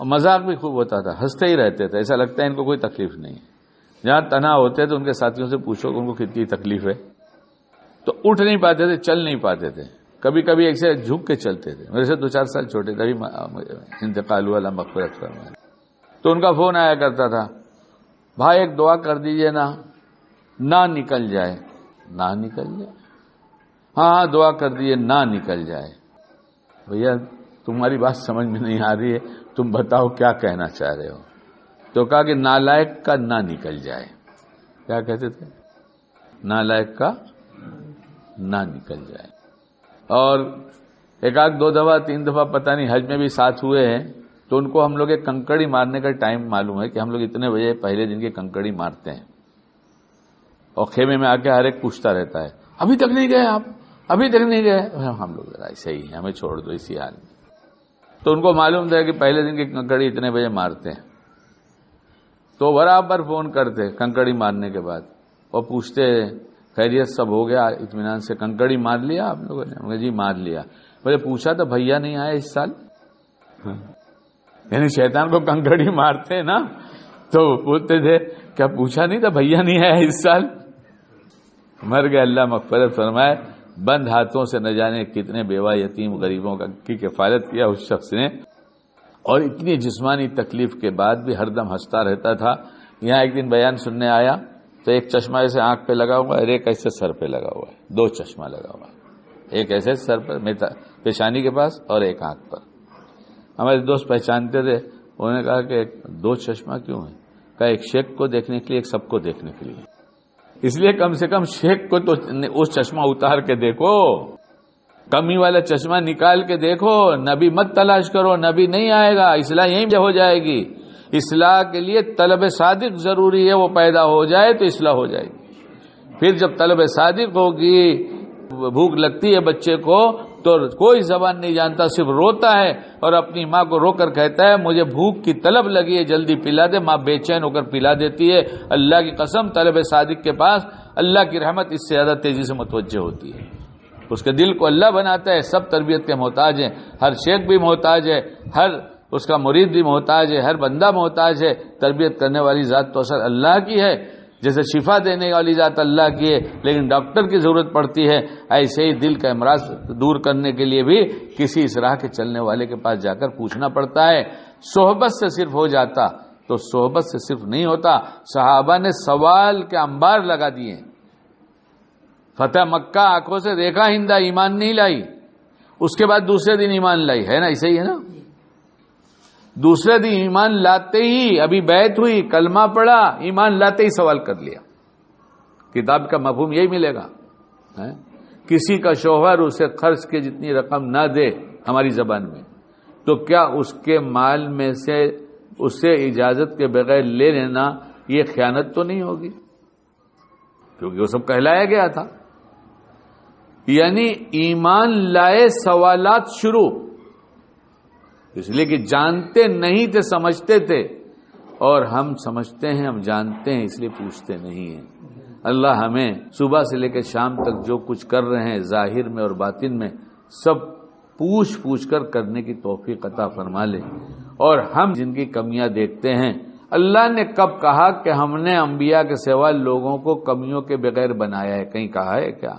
A: مذاق بھی خوب ہوتا تھا، ہنستے ہی رہتے تھے، ایسا لگتا ہے ان کو کوئی تکلیف نہیں ہے۔ جہاں تنہا ہوتے تو ان کے ساتھیوں سے پوچھو کہ ان کو کتنی تکلیف ہے، تو اٹھ نہیں پاتے تھے، چل نہیں پاتے تھے، کبھی کبھی ایک سے جھک کے چلتے تھے، میرے سے 2-4 سال چھوٹے تھے، ابھی انتقال ہوا، اللہ مغفرت فرمائے۔ تو ان کا فون آیا کرتا تھا، بھائی ایک دعا کر دیجئے نا، نہ نکل جائے۔ نہ نکل جائے؟ ہاں دعا کر دیجئے نہ نکل جائے۔ بھیا تمہاری بات سمجھ میں نہیں آ رہی ہے، تم بتاؤ کیا کہنا چاہ رہے ہو؟ تو کہا کہ نالائق کا نہ نکل جائے۔ کیا کہتے تھے؟ نالائق کا نہ نکل جائے۔ اور ایک آدھ 2 دفعہ 3 دفعہ پتہ نہیں حج میں بھی ساتھ ہوئے ہیں، تو ان کو ہم لوگ ایک کنکڑی مارنے کا ٹائم معلوم ہے کہ ہم لوگ اتنے بجے پہلے دن کے کنکڑی مارتے ہیں، اور خیمے میں آ کے ہر ایک پوچھتا رہتا ہے ابھی تک نہیں گئے آپ، ابھی تک نہیں گئے؟ ہم لوگ ذرا ایسے ہی ہیں، ہمیں چھوڑ دو اسی حال میں۔ تو ان کو معلوم تھا کہ پہلے دن کی کنکڑی اتنے بجے مارتے ہیں، تو برابر فون کرتے کنکڑی مارنے کے بعد اور پوچھتے خیریت سب ہو گیا اطمینان سے؟ کنکڑی مار لیا آپ لوگوں نے؟ ہم نے جی مار لیا۔ مجھے پوچھا تو بھیا نہیں آئے اس سال؟ یعنی شیطان کو کنکڑی مارتے نا تو بولتے تھے کیا پوچھا نہیں تھا بھیا نہیں آیا اس سال؟ مر گئے، اللہ مغفرت فرمائے۔ بند ہاتھوں سے نہ جانے کتنے بیوہ یتیم غریبوں کی کفالت کیا اس شخص نے، اور اتنی جسمانی تکلیف کے بعد بھی ہر دم ہنستا رہتا تھا۔ یہاں ایک دن بیان سننے آیا تو ایک چشمہ ایسے آنکھ پہ لگا ہوا ہے اور ایک ایسے سر پہ لگا ہوا ہے، 2 چشمہ لگا ہوا ہے، ایک ایسے سر پر پیشانی کے پاس اور ایک آنکھ پر۔ ہمارے دوست پہچانتے تھے، انہوں نے کہا کہ 2 چشمہ کیوں ہیں؟ کہا ایک شیخ کو دیکھنے کے لیے، ایک سب کو دیکھنے کے لیے۔ اس لیے کم سے کم شیخ کو تو اس چشمہ اتار کے دیکھو، کمی والا چشمہ نکال کے دیکھو، نبی مت تلاش کرو، نبی نہیں آئے گا، اصلاح یہیں ہو جائے گی۔ اصلاح کے لیے طلب صادق ضروری ہے، وہ پیدا ہو جائے تو اصلاح ہو جائے گی۔ پھر جب طلب صادق ہوگی، بھوک لگتی ہے بچے کو تو کوئی زبان نہیں جانتا، صرف روتا ہے اور اپنی ماں کو رو کر کہتا ہے مجھے بھوک کی طلب لگی ہے جلدی پلا دے، ماں بے چین ہو کر پلا دیتی ہے۔ اللہ کی قسم طلب صادق کے پاس اللہ کی رحمت اس سے زیادہ تیزی سے متوجہ ہوتی ہے، اس کے دل کو اللہ بناتا ہے۔ سب تربیت کے محتاج ہیں، ہر شیخ بھی محتاج ہے، ہر اس کا مرید بھی محتاج ہے، ہر بندہ محتاج ہے۔ تربیت کرنے والی ذات تو اصل اللہ کی ہے، جیسے شفا دینے والی ذات اللہ کی ہے، لیکن ڈاکٹر کی ضرورت پڑتی ہے۔ ایسے ہی دل کا امراض دور کرنے کے لیے بھی کسی اس راہ کے چلنے والے کے پاس جا کر پوچھنا پڑتا ہے۔ صحبت سے صرف ہو جاتا تو صحبت سے صرف نہیں ہوتا۔ صحابہ نے سوال کے انبار لگا دیے۔ فتح مکہ آنکھوں سے دیکھا ہندا، ایمان نہیں لائی، اس کے بعد دوسرے دن ایمان لائی، ہے نا؟ ایسے ہی ہے نا؟ دوسرے دن ایمان لاتے ہی، ابھی بیعت ہوئی، کلمہ پڑھا، ایمان لاتے ہی سوال کر لیا۔ کتاب کا مفہوم یہی ملے گا۔ کسی کا شوہر اسے خرچ کے جتنی رقم نہ دے ہماری زبان میں، تو کیا اس کے مال میں سے اسے اجازت کے بغیر لے لینا یہ خیانت تو نہیں ہوگی؟ کیونکہ وہ سب کہلایا گیا تھا۔ یعنی ایمان لائے سوالات شروع، اس لیے کہ جانتے نہیں تھے، سمجھتے تھے، اور ہم سمجھتے ہیں، ہم جانتے ہیں، اس لیے پوچھتے نہیں ہیں۔ اللہ ہمیں صبح سے لے کے شام تک جو کچھ کر رہے ہیں ظاہر میں اور باطن میں سب پوچھ کر کرنے کی توفیق عطا فرما لے۔ اور ہم جن کی کمیاں دیکھتے ہیں، اللہ نے کب کہا کہ ہم نے انبیاء کے سوا لوگوں کو کمیوں کے بغیر بنایا ہے؟ کہیں کہا ہے کیا؟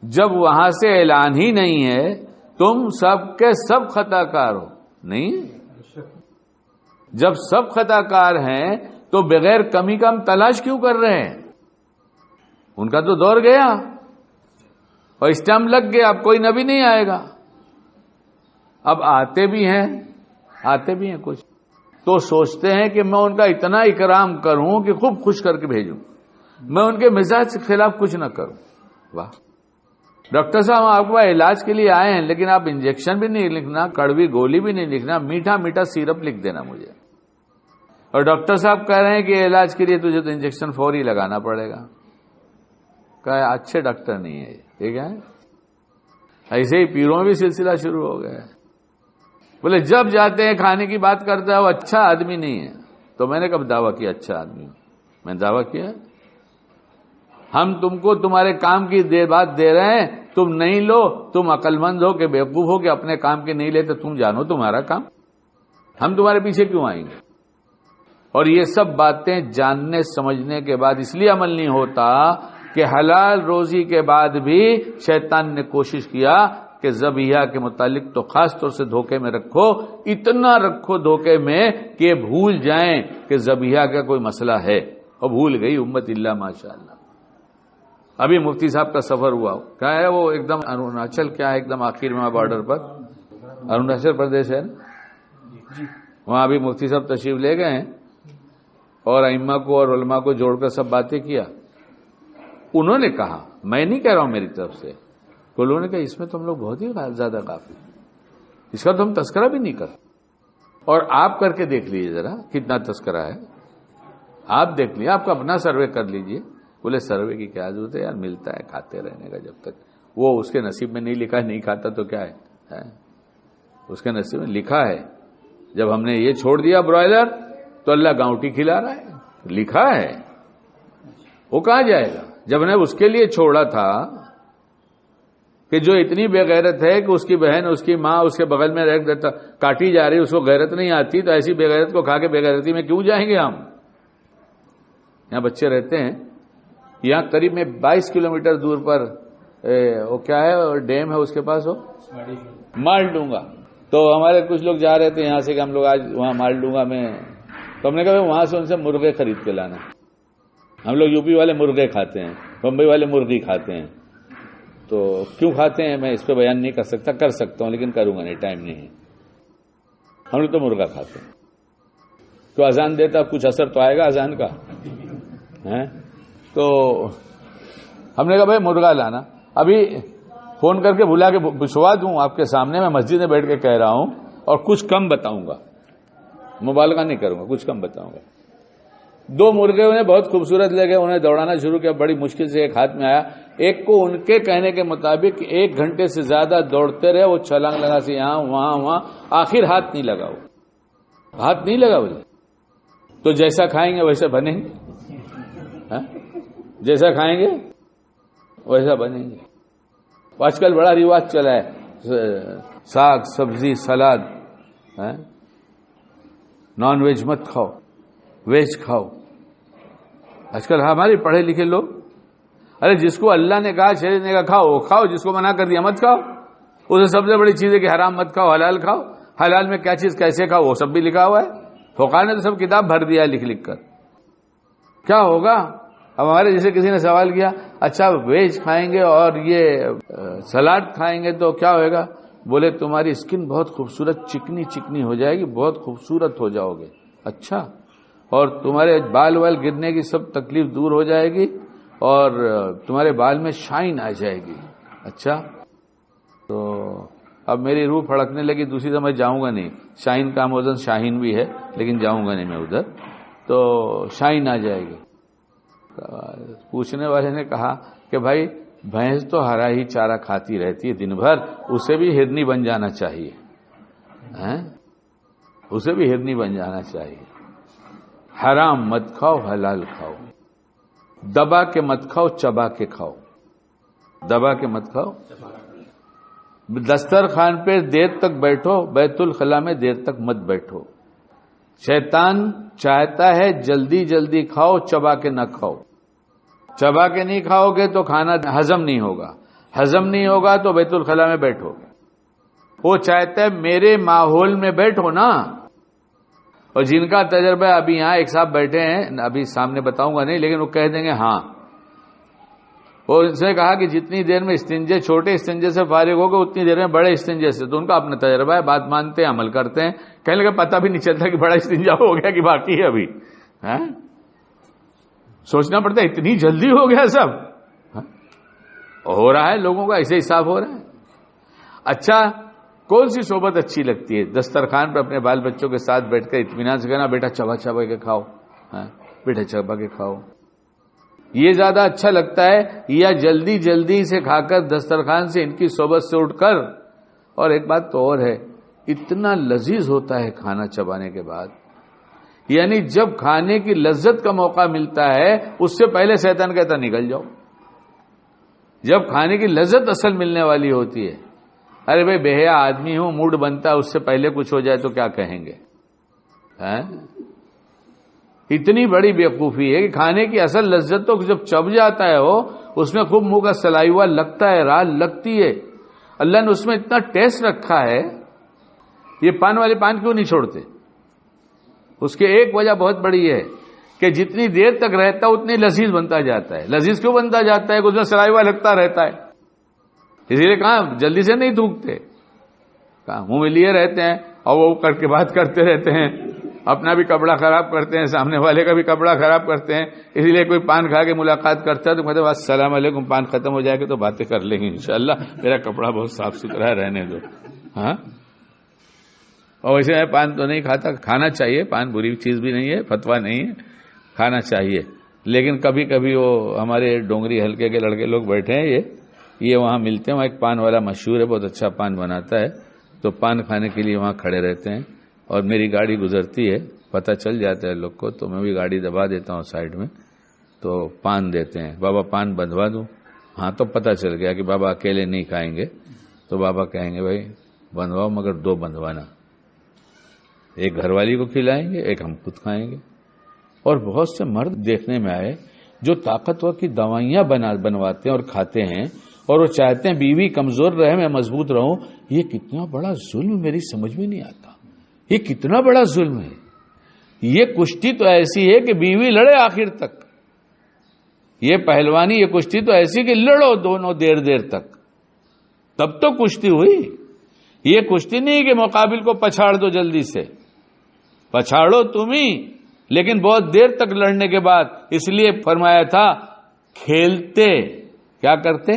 A: جب وہاں سے اعلان ہی نہیں ہے تم سب کے سب خطا کار ہو، نہیں؟ جب سب خطا کار ہیں تو بغیر کمی کا ہم تلاش کیوں کر رہے ہیں؟ ان کا تو دور گیا اور اسٹمپ لگ گیا، اب کوئی نبی نہیں آئے گا۔ اب آتے بھی ہیں کچھ تو سوچتے ہیں کہ میں ان کا اتنا اکرام کروں کہ خوب خوش کر کے بھیجوں، میں ان کے مزاج کے خلاف کچھ نہ کروں۔ واہ، ڈاکٹر صاحب آپ کو علاج کے لیے آئے ہیں، لیکن آپ انجیکشن بھی نہیں لکھنا، کڑوی گولی بھی نہیں لکھنا، میٹھا میٹھا سیرپ لکھ دینا مجھے۔ اور ڈاکٹر صاحب کہہ رہے ہیں کہ علاج کے لیے تجھے تو انجیکشن فوری لگانا پڑے گا۔ کہا اچھے ڈاکٹر نہیں ہے، ٹھیک ہے؟ ایسے ہی پیروں میں بھی سلسلہ شروع ہو گیا ہے۔ بولے جب جاتے ہیں کھانے کی بات کرتا ہے وہ اچھا آدمی نہیں ہے۔ تو میں نے کب دعویٰ کیا اچھا آدمی ہوں؟ میں دعویٰ کیا ہم تم کو تمہارے کام کی بات دے رہے ہیں، تم نہیں لو، تم عقل مند ہو کہ بیوقوف ہو کہ اپنے کام کے نہیں لیتے، تم جانو تمہارا کام، ہم تمہارے پیچھے کیوں آئیں گے؟ اور یہ سب باتیں جاننے سمجھنے کے بعد اس لیے عمل نہیں ہوتا کہ حلال روزی کے بعد بھی شیطان نے کوشش کیا کہ ذبیحہ کے متعلق تو خاص طور سے دھوکے میں رکھو، اتنا رکھو دھوکے میں کہ یہ بھول جائیں کہ ذبیحہ کا کوئی مسئلہ ہے، اور بھول گئی امت اللہ ماشاءاللہ۔ ابھی مفتی صاحب کا سفر ہوا، کیا ہے وہ ایک دم اروناچل، کیا ہے ایک دم آخر میں بارڈر پر، اروناچل پردیش ہے نا، وہاں ابھی مفتی صاحب تشریف لے گئے ہیں اور ائمہ کو اور علماء کو جوڑ کر سب باتیں کیا۔ انہوں نے کہا، میں نہیں کہہ رہا ہوں میری طرف سے، تو لوگوں نے کہا اس میں تو ہم لوگ بہت ہی زیادہ غافل ہیں، اس کا تو ہم تذکرہ بھی نہیں کرتے، اور آپ کر کے دیکھ لیجیے ذرا کتنا تذکرہ ہے، آپ دیکھ لیجیے، آپ کا اپنا سروے کر لیجیے۔ بولے سروے کی کیا ضرورت ہے یار، ملتا ہے کھاتے رہنے کا، جب تک وہ اس کے نصیب میں نہیں لکھا ہے نہیں کھاتا تو کیا ہے، اس کے نصیب میں لکھا ہے۔ جب ہم نے یہ چھوڑ دیا برائلر تو اللہ گاؤٹی کھلا رہا ہے، لکھا ہے، وہ کہاں جائے گا؟ جب نے اس کے لیے چھوڑا تھا کہ جو اتنی بے غیرت ہے کہ اس کی بہن اس کی ماں اس کے بغل میں رہ کاٹی جا رہی، اس کو غیرت نہیں آتی، تو ایسی بے غیرت کو کھا کے بے غیرتی میں کیوں جائیں گے ہم؟ یہاں بچے رہتے ہیں، یہاں قریب میں 22 کلومیٹر دور پر وہ کیا ہے ڈیم ہے اس کے پاس، وہ مال ڈونگا، تو ہمارے کچھ لوگ جا رہے تھے یہاں سے کہ ہم لوگ آج وہاں مال ڈونگا میں، تو ہم نے کہا وہاں سے ان سے مرغے خرید کے لانا، ہم لوگ یو پی والے مرغے کھاتے ہیں، بمبئی والے مرغی کھاتے ہیں، تو کیوں کھاتے ہیں میں اس پہ بیان نہیں کر سکتا، کر سکتا ہوں لیکن کروں گا نہیں، ٹائم نہیں ہے، ہم لوگ تو مرغا کھاتے ہیں۔ تو اذان دیتا کچھ اثر تو آئے گا اذان کا، تو ہم نے کہا بھائی مرغا لانا، ابھی فون کر کے بلا کے بھجوا دوں آپ کے سامنے، میں مسجد میں بیٹھ کے کہہ رہا ہوں اور کچھ کم بتاؤں گا، مبالغہ نہیں کروں گا، کچھ کم بتاؤں گا۔ 2 مرغے انہیں بہت خوبصورت لگے، انہیں دوڑانا شروع کیا، بڑی مشکل سے ایک ہاتھ میں آیا، ایک کو ان کے کہنے کے مطابق 1 گھنٹے سے زیادہ دوڑتے رہے، وہ چھلانگ لگا سے یہاں وہاں، آخر ہاتھ نہیں لگا، وہ ہاتھ نہیں لگا، بولے تو جیسا کھائیں گے ویسے بنیں گے، جیسا کھائیں گے ویسا بنیں گے۔ آج کل بڑا رواج چلا ہے، ساگ سبزی سلاد، نان ویج مت کھاؤ، ویج کھاؤ۔ آج کل ہمارے پڑھے لکھے لوگ، ارے جس کو اللہ نے کہا شریعت نے کہا کھاؤ وہ کھاؤ، جس کو منع کر دیا مت کھاؤ، اسے سب سے بڑی چیز ہے کہ حرام مت کھاؤ، حلال کھاؤ، حلال میں کیا چیز کیسے کھاؤ وہ سب بھی لکھا ہوا ہے، فقہا نے تو سب کتاب بھر دیا لکھ لکھ کر۔ کیا ہوگا؟ اب ہمارے جیسے کسی نے سوال کیا اچھا ویج کھائیں گے اور یہ سلاد کھائیں گے تو کیا ہوئے گا؟ بولے تمہاری اسکن بہت خوبصورت چکنی چکنی ہو جائے گی، بہت خوبصورت ہو جاؤ گے، اچھا، اور تمہارے بال وال گرنے کی سب تکلیف دور ہو جائے گی اور تمہارے بال میں شائن آ جائے گی، اچھا۔ تو اب میری روح پھڑکنے لگی، دوسری طرف میں جاؤں گا نہیں، شائن کا موزن شاہین بھی ہے لیکن جاؤں گا نہیں میں ادھر، تو شائن آ جائے گی۔ پوچھنے والے نے کہا کہ بھائی بھینس تو ہرا ہی چارہ کھاتی رہتی ہے دن بھر، اسے بھی ہرنی بن جانا چاہیے، اسے بھی ہرنی بن جانا چاہیے۔ حرام مت کھاؤ، حلال کھاؤ، دبا کے مت کھاؤ، چبا کے کھاؤ، دبا کے مت کھاؤ۔ دسترخوان پہ دیر تک بیٹھو، بیت الخلاء میں دیر تک مت بیٹھو۔ شیطان چاہتا ہے جلدی جلدی کھاؤ، چبا کے نہ کھاؤ، چبا کے نہیں کھاؤ گے تو کھانا ہضم نہیں ہوگا، ہضم نہیں ہوگا تو بیت الخلاء میں بیٹھو گے۔ وہ چاہتا ہے میرے ماحول میں بیٹھو نا، اور جن کا تجربہ ابھی یہاں ایک صاحب بیٹھے ہیں، ابھی سامنے بتاؤں گا نہیں لیکن وہ کہہ دیں گے ہاں، وہ ان سے کہا کہ جتنی دیر میں استنجے چھوٹے استنجے سے فارغ ہو گے اتنی دیر میں بڑے استنجے سے، تو ان کا اپنا تجربہ ہے، بات مانتے ہیں عمل کرتے ہیں، کہنے لگا پتہ بھی نہیں چلتا کہ بڑا استنجا ہو گیا کہ باقی ہے ابھی، سوچنا پڑتا ہے اتنی جلدی ہو گیا سب، ہو رہا ہے لوگوں کا ایسے ہی صاف ہو رہا ہے۔ اچھا کون سی صحبت اچھی لگتی ہے؟ دسترخوان پر اپنے بال بچوں کے ساتھ بیٹھ کر اطمینان سے کہنا بیٹا چبا چبا کے کھاؤ، بیٹا چبا کے کھاؤ، یہ زیادہ اچھا لگتا ہے، یا جلدی جلدی سے کھا کر دسترخوان سے ان کی صحبت سے اٹھ کر؟ اور ایک بات تو اور ہے، اتنا لذیذ ہوتا ہے کھانا چبانے کے بعد، یعنی جب کھانے کی لذت کا موقع ملتا ہے اس سے پہلے شیطان کہتا نکل جاؤ۔ جب کھانے کی لذت اصل ملنے والی ہوتی ہے، ارے بھائی بے حیا آدمی ہوں، موڈ بنتا ہے اس سے پہلے کچھ ہو جائے تو کیا کہیں گے؟ اتنی بڑی بیوقوفی ہے کہ کھانے کی اصل لذت تو جب چب جاتا ہے اس میں خوب منہ کا سلائیوا لگتا ہے، رال لگتی ہے، اللہ نے اس میں اتنا ٹیسٹ رکھا ہے. یہ پان والے پان کیوں نہیں چھوڑتے؟ اس کی ایک وجہ بہت بڑی ہے کہ جتنی دیر تک رہتا ہے اتنی لذیذ بنتا جاتا ہے. لذیذ کیوں بنتا جاتا ہے کہ اس میں سلائیوا لگتا رہتا ہے، اسی لیے کہاں جلدی سے نہیں تھوکتے، کہاں منہ میں لیے رہتے ہیں اور وہ کر کے بات کرتے رہتے ہیں، اپنا بھی کپڑا خراب کرتے ہیں، سامنے والے کا بھی کپڑا خراب کرتے ہیں. اسی لیے کوئی پان کھا کے ملاقات کرتا ہے تو کہتے ہیں السلام علیکم، پان ختم ہو جائے گا تو باتیں کر لیں گے انشاءاللہ، میرا کپڑا بہت صاف ستھرا ہے، رہنے دو. ہاں، اور ویسے میں پان تو نہیں کھاتا، کھانا چاہیے، پان بری چیز بھی نہیں ہے، فتویٰ نہیں ہے، کھانا چاہیے. لیکن کبھی کبھی وہ ہمارے ڈونگری حلقے کے لڑکے لوگ بیٹھے ہیں، یہ وہاں ملتے ہیں، وہاں ایک پان والا مشہور ہے، بہت اچھا پان بناتا ہے، تو پان کھانے کے لیے وہاں کھڑے رہتے ہیں اور میری گاڑی گزرتی ہے، پتہ چل جاتا ہے لوگ کو، تو میں بھی گاڑی دبا دیتا ہوں سائڈ میں، تو پان دیتے ہیں. بابا پان بندھوا دوں؟ ہاں، تو پتہ چل گیا کہ بابا اکیلے نہیں کھائیں گے، تو بابا کہیں گے بھائی بندھواؤ مگر 2 بندھوانا، ایک گھر والی کو کھلائیں گے، ایک ہم خود کھائیں گے. اور بہت سے مرد دیکھنے میں آئے جو طاقتور کی دوائیاں بنواتے ہیں اور کھاتے ہیں، اور وہ چاہتے ہیں بیوی کمزور رہے میں مضبوط رہوں. یہ کتنا بڑا ظلم میری سمجھ میں نہیں آتا، یہ کتنا بڑا ظلم ہے. یہ کشتی تو ایسی ہے کہ بیوی لڑے آخر تک، یہ پہلوانی، یہ کشتی تو ایسی کہ لڑو دونوں دیر تک، تب تو کشتی ہوئی. یہ کشتی نہیں کہ مقابل کو پچھاڑ دو جلدی سے، پچھاڑو تم ہی لیکن بہت دیر تک لڑنے کے بعد. اس لیے فرمایا تھا کھیلتے، کیا کرتے؟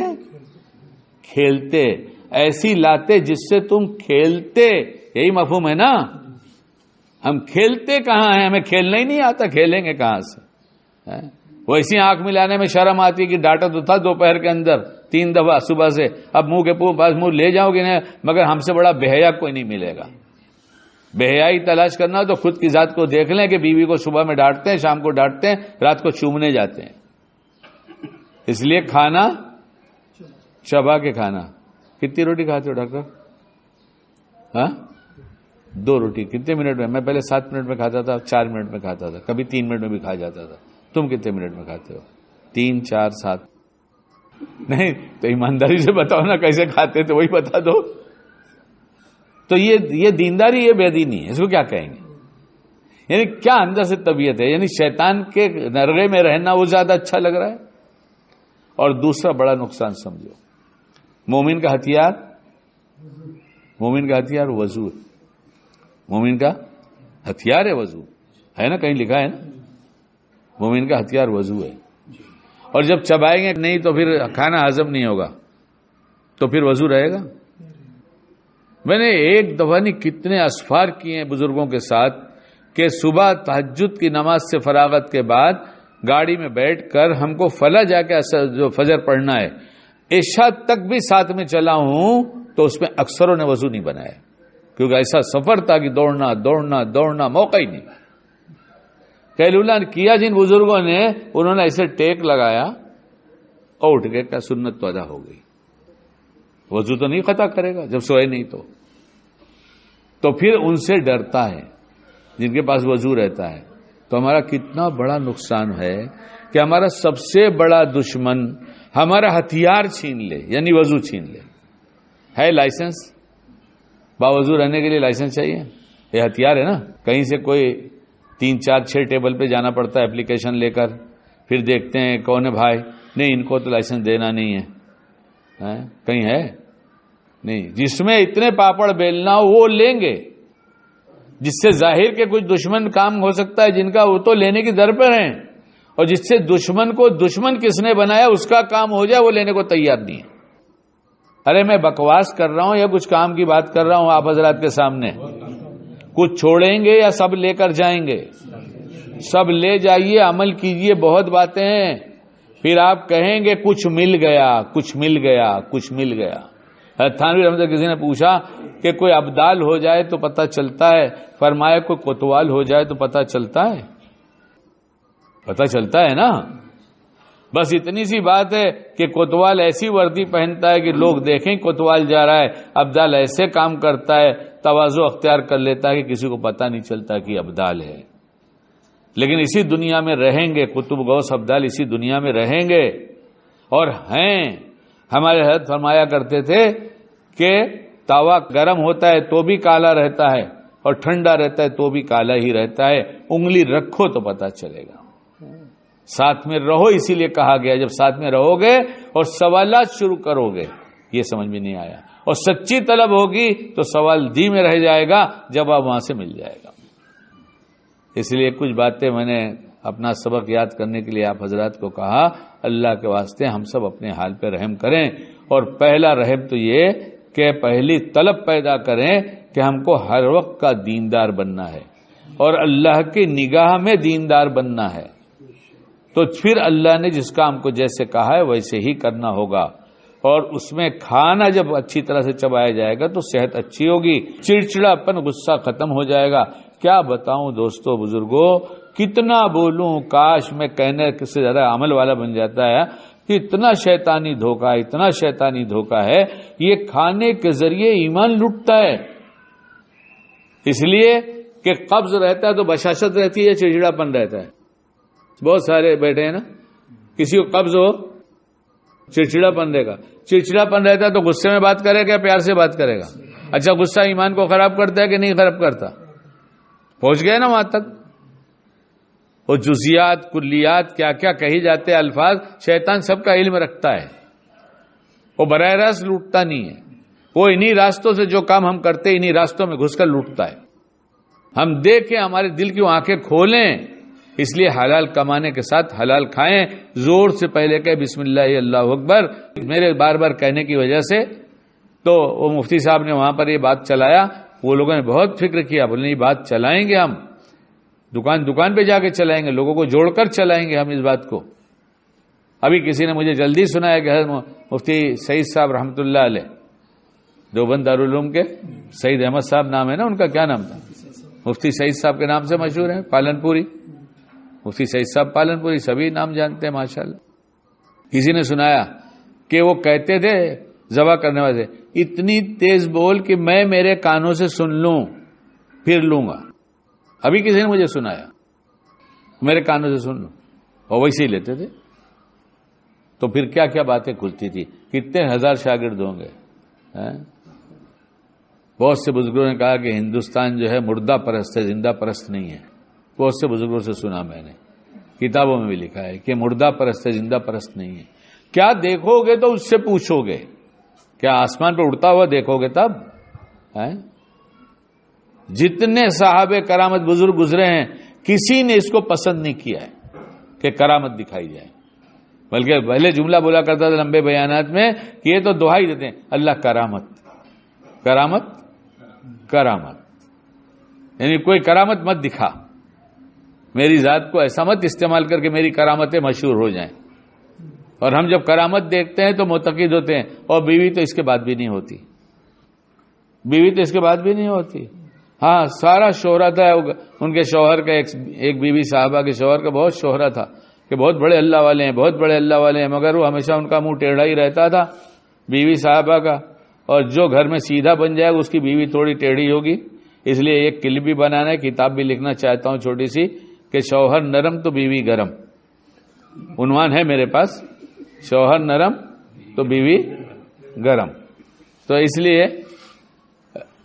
A: کھیلتے، ایسی لاتے جس سے تم کھیلتے. یہی مفہوم ہے نا، ہم کھیلتے کہاں ہیں؟ ہمیں کھیلنا ہی نہیں آتا، کھیلیں گے کہاں سے؟ وہ اسی آنکھ ملانے میں شرم آتی کہ ڈانٹا تو تھا دوپہر کے اندر 3 دفعہ صبح سے، اب منہ کے پاس منہ لے جاؤ گے نا، مگر ہم سے بڑا بے حیا کوئی نہیں ملے گا. بے حیائی تلاش کرنا تو خود کی ذات کو دیکھ لیں کہ بیوی کو صبح میں ڈانٹتے ہیں، شام کو ڈانٹتے ہیں، رات کو چومنے جاتے ہیں. اس لیے کھانا چبا کے کھانا. کتنی روٹی کھاتے ہو ڈاکٹر؟ ہاں، 2 روٹی. کتنے منٹ میں؟ میں پہلے 7 منٹ میں کھاتا تھا، 4 منٹ میں کھاتا تھا، کبھی 3 منٹ میں بھی کھا جاتا تھا. تم کتنے منٹ میں کھاتے ہو؟ 3، 4، 7؟ نہیں تو ایمانداری سے بتاؤ نا کیسے کھاتے تو وہی بتا دو. تو یہ دینداری، یہ بے دینی ہے، اس کو کیا کہیں گے؟ یعنی کیا اندر سے طبیعت ہے؟ یعنی شیطان کے نرغے میں رہنا وہ زیادہ اچھا لگ رہا ہے. اور دوسرا بڑا نقصان سمجھو، مومن کا ہتھیار وضو ہے. مومن کا ہتھیار ہے وضو، ہے نا؟ کہیں لکھا ہے نا، مومن کا ہتھیار وضو ہے. اور جب چبائیں گے نہیں تو پھر کھانا ہضم نہیں ہوگا، تو پھر وضو رہے گا. میں نے ایک دفعہ نہیں کتنے اسفار کیے ہیں بزرگوں کے ساتھ کہ صبح تہجد کی نماز سے فراغت کے بعد گاڑی میں بیٹھ کر ہم کو فلاں جا کے جو فجر پڑھنا ہے، عشاء تک بھی ساتھ میں چلا ہوں تو اس میں اکثروں نے وضو نہیں بنایا، کیونکہ ایسا سفر تھا کہ دوڑنا موقع ہی نہیں. قیلولہ کیا جن بزرگوں نے، انہوں نے ایسے ٹیک لگایا اور اٹھ کے سنت تو ادا ہو گئی. وضو تو نہیں قطع کرے گا جب سوئے نہیں تو پھر ان سے ڈرتا ہے جن کے پاس وضو رہتا ہے. تو ہمارا کتنا بڑا نقصان ہے کہ ہمارا سب سے بڑا دشمن ہمارا ہتھیار چھین لے، یعنی وضو چھین لے. ہے لائسنس، باوضو رہنے کے لیے لائسنس چاہیے، یہ ہتھیار ہے نا. کہیں سے کوئی 3، 4، 6 ٹیبل پہ جانا پڑتا ہے اپلیکیشن لے کر، پھر دیکھتے ہیں کون ہے بھائی، نہیں ان کو تو لائسنس دینا نہیں ہے. کہیں ہے نہیں. جس میں اتنے پاپڑ بیلنا وہ لیں گے، جس سے ظاہر کے کچھ دشمن کام ہو سکتا ہے جن کا، وہ تو لینے کی در پر ہیں، اور جس سے دشمن کو دشمن کس نے بنایا اس کا کام ہو جائے وہ لینے کو تیار نہیں ہے. ارے میں بکواس کر رہا ہوں یا کچھ کام کی بات کر رہا ہوں آپ حضرات کے سامنے؟ کچھ چھوڑیں گے یا سب لے کر جائیں گے؟ سب لے جائیے، عمل کیجئے. بہت باتیں ہیں، پھر آپ کہیں گے کچھ مل گیا. تھانوی رحمۃ اللہ کسی نے پوچھا کہ کوئی ابدال ہو جائے تو پتہ چلتا ہے، فرمایا کوئی کوتوال ہو جائے تو پتہ چلتا ہے نا. بس اتنی سی بات ہے کہ کوتوال ایسی وردی پہنتا ہے کہ لوگ دیکھیں کوتوال جا رہا ہے، ابدال ایسے کام کرتا ہے، تواضع اختیار کر لیتا ہے کہ کسی کو پتہ نہیں چلتا کہ ابدال ہے. لیکن اسی دنیا میں رہیں گے، قطب غوث ابدال اسی دنیا میں رہیں گے. اور ہیں ہمارے حضرت فرمایا کرتے تھے کہ توا گرم ہوتا ہے تو بھی کالا رہتا ہے اور ٹھنڈا رہتا ہے تو بھی کالا ہی رہتا ہے، انگلی رکھو تو پتہ چلے گا۔ ساتھ میں رہو، اسی لیے کہا گیا جب ساتھ میں رہو گے اور سوالات شروع کرو گے، یہ سمجھ میں نہیں آیا، اور سچی طلب ہوگی تو سوال دی میں رہ جائے گا، جواب وہاں سے مل جائے گا۔ اس لیے کچھ باتیں میں نے اپنا سبق یاد کرنے کے لیے آپ حضرات کو کہا، اللہ کے واسطے ہم سب اپنے حال پہ رحم کریں، اور پہلا رحم تو یہ کہ پہلی طلب پیدا کریں کہ ہم کو ہر وقت کا دیندار بننا ہے اور اللہ کی نگاہ میں دیندار بننا ہے، تو پھر اللہ نے جس کام کو جیسے کہا ہے ویسے ہی کرنا ہوگا، اور اس میں کھانا جب اچھی طرح سے چبایا جائے گا تو صحت اچھی ہوگی، چڑچڑاپن غصہ ختم ہو جائے گا۔ کیا بتاؤں دوستو بزرگوں، کتنا بولوں، کاش میں کہنے سے زیادہ عمل والا بن جاتا ہے کہ اتنا شیطانی دھوکہ، اتنا شیطانی دھوکہ ہے، یہ کھانے کے ذریعے ایمان لٹتا ہے، اس لیے کہ قبض رہتا ہے تو بشاشت رہتی ہے، چڑچڑاپن رہتا ہے۔ بہت سارے بیٹھے ہیں نا، کسی کو قبض ہو چڑچڑاپن رہے گا، چڑچڑاپن رہتا ہے تو غصے میں بات کرے گا، پیار سے بات کرے گا؟ اچھا غصہ ایمان کو خراب کرتا ہے کہ نہیں خراب کرتا؟ پہنچ گئے نا وہاں تک۔ وہ جزیات کلیات کیا کیا کہی جاتے ہیں الفاظ، شیطان سب کا علم رکھتا ہے، وہ براہ راست لوٹتا نہیں ہے، وہ انہی راستوں سے جو کام ہم کرتے انہی راستوں میں گھس کر لوٹتا ہے۔ ہم دیکھیں، ہمارے دل کی آنکھیں کھولیں، اس لیے حلال کمانے کے ساتھ حلال کھائیں، زور سے پہلے کہ بسم اللہ اللہ اکبر۔ میرے بار بار کہنے کی وجہ سے تو وہ مفتی صاحب نے وہاں پر یہ بات چلایا، وہ لوگوں نے بہت فکر کیا، بولے یہ بات چلائیں گے ہم، دکان پہ جا کے چلائیں گے، لوگوں کو جوڑ کر چلائیں گے ہم اس بات کو۔ ابھی کسی نے مجھے جلدی سنایا کہ مفتی سعید صاحب رحمۃ اللہ علیہ، دیوبند دارالعلوم کے سعید احمد صاحب نام ہے نا ان کا، کیا نام تھا؟ مفتی سعید صاحب کے نام سے مشہور ہے، پالن پوری، مفتی سعید صاحب پالن پوری، سبھی نام جانتے ہیں ماشاءاللہ۔ کسی نے سنایا کہ وہ کہتے تھے ذبح کرنے والے، اتنی تیز بول کہ میں میرے کانوں سے سن لوں پھر لوں گا۔ ابھی کسی نے مجھے سنایا، میرے کانوں سے سن لوں، اور ویسے ہی لیتے تھے۔ تو پھر کیا کیا باتیں کھلتی تھی، کتنے ہزار شاگرد ہوں گے۔ بہت سے بزرگوں نے کہا کہ ہندوستان جو ہے مردہ پرست ہے، زندہ پرست نہیں ہے۔ بہت سے بزرگوں سے سنا میں نے، کتابوں میں بھی لکھا ہے کہ مردہ پرست ہے، زندہ پرست نہیں ہے۔ کیا دیکھو گے تو اس سے پوچھو گے، کیا آسمان پہ اڑتا ہوا دیکھو گے تب؟ جتنے صحابہ کرامت بزرگ گزرے ہیں کسی نے اس کو پسند نہیں کیا ہے کہ کرامت دکھائی جائے، بلکہ پہلے جملہ بولا کرتا تھا لمبے بیانات میں کہ یہ تو دعائی دیتے ہیں، اللہ کرامت کرامت کرامت، یعنی کوئی کرامت مت دکھا، میری ذات کو ایسا مت استعمال کر کے میری کرامتیں مشہور ہو جائیں۔ اور ہم جب کرامت دیکھتے ہیں تو معتقد ہوتے ہیں، اور بیوی تو اس کے بعد بھی نہیں ہوتی، بیوی تو اس کے بعد بھی نہیں ہوتی۔ ہاں سارا شہرت ہے ان کے شوہر کا، ایک بیوی صاحبہ کے شوہر کا بہت شہرت تھا کہ بہت بڑے اللہ والے ہیں، بہت بڑے اللہ والے ہیں، مگر وہ ہمیشہ ان کا منہ ٹیڑھا ہی رہتا تھا بیوی صاحبہ کا، اور جو گھر میں سیدھا بن جائے گا اس کی بیوی تھوڑی ٹیڑھی ہوگی۔ اس لیے ایک کلپ بھی بنانا ہے، کتاب بھی لکھنا چاہتا ہوں چھوٹی سی، کہ شوہر نرم تو بیوی گرم، عنوان ہے میرے پاس، شوہر نرم تو بیوی گرم۔ تو اس لیے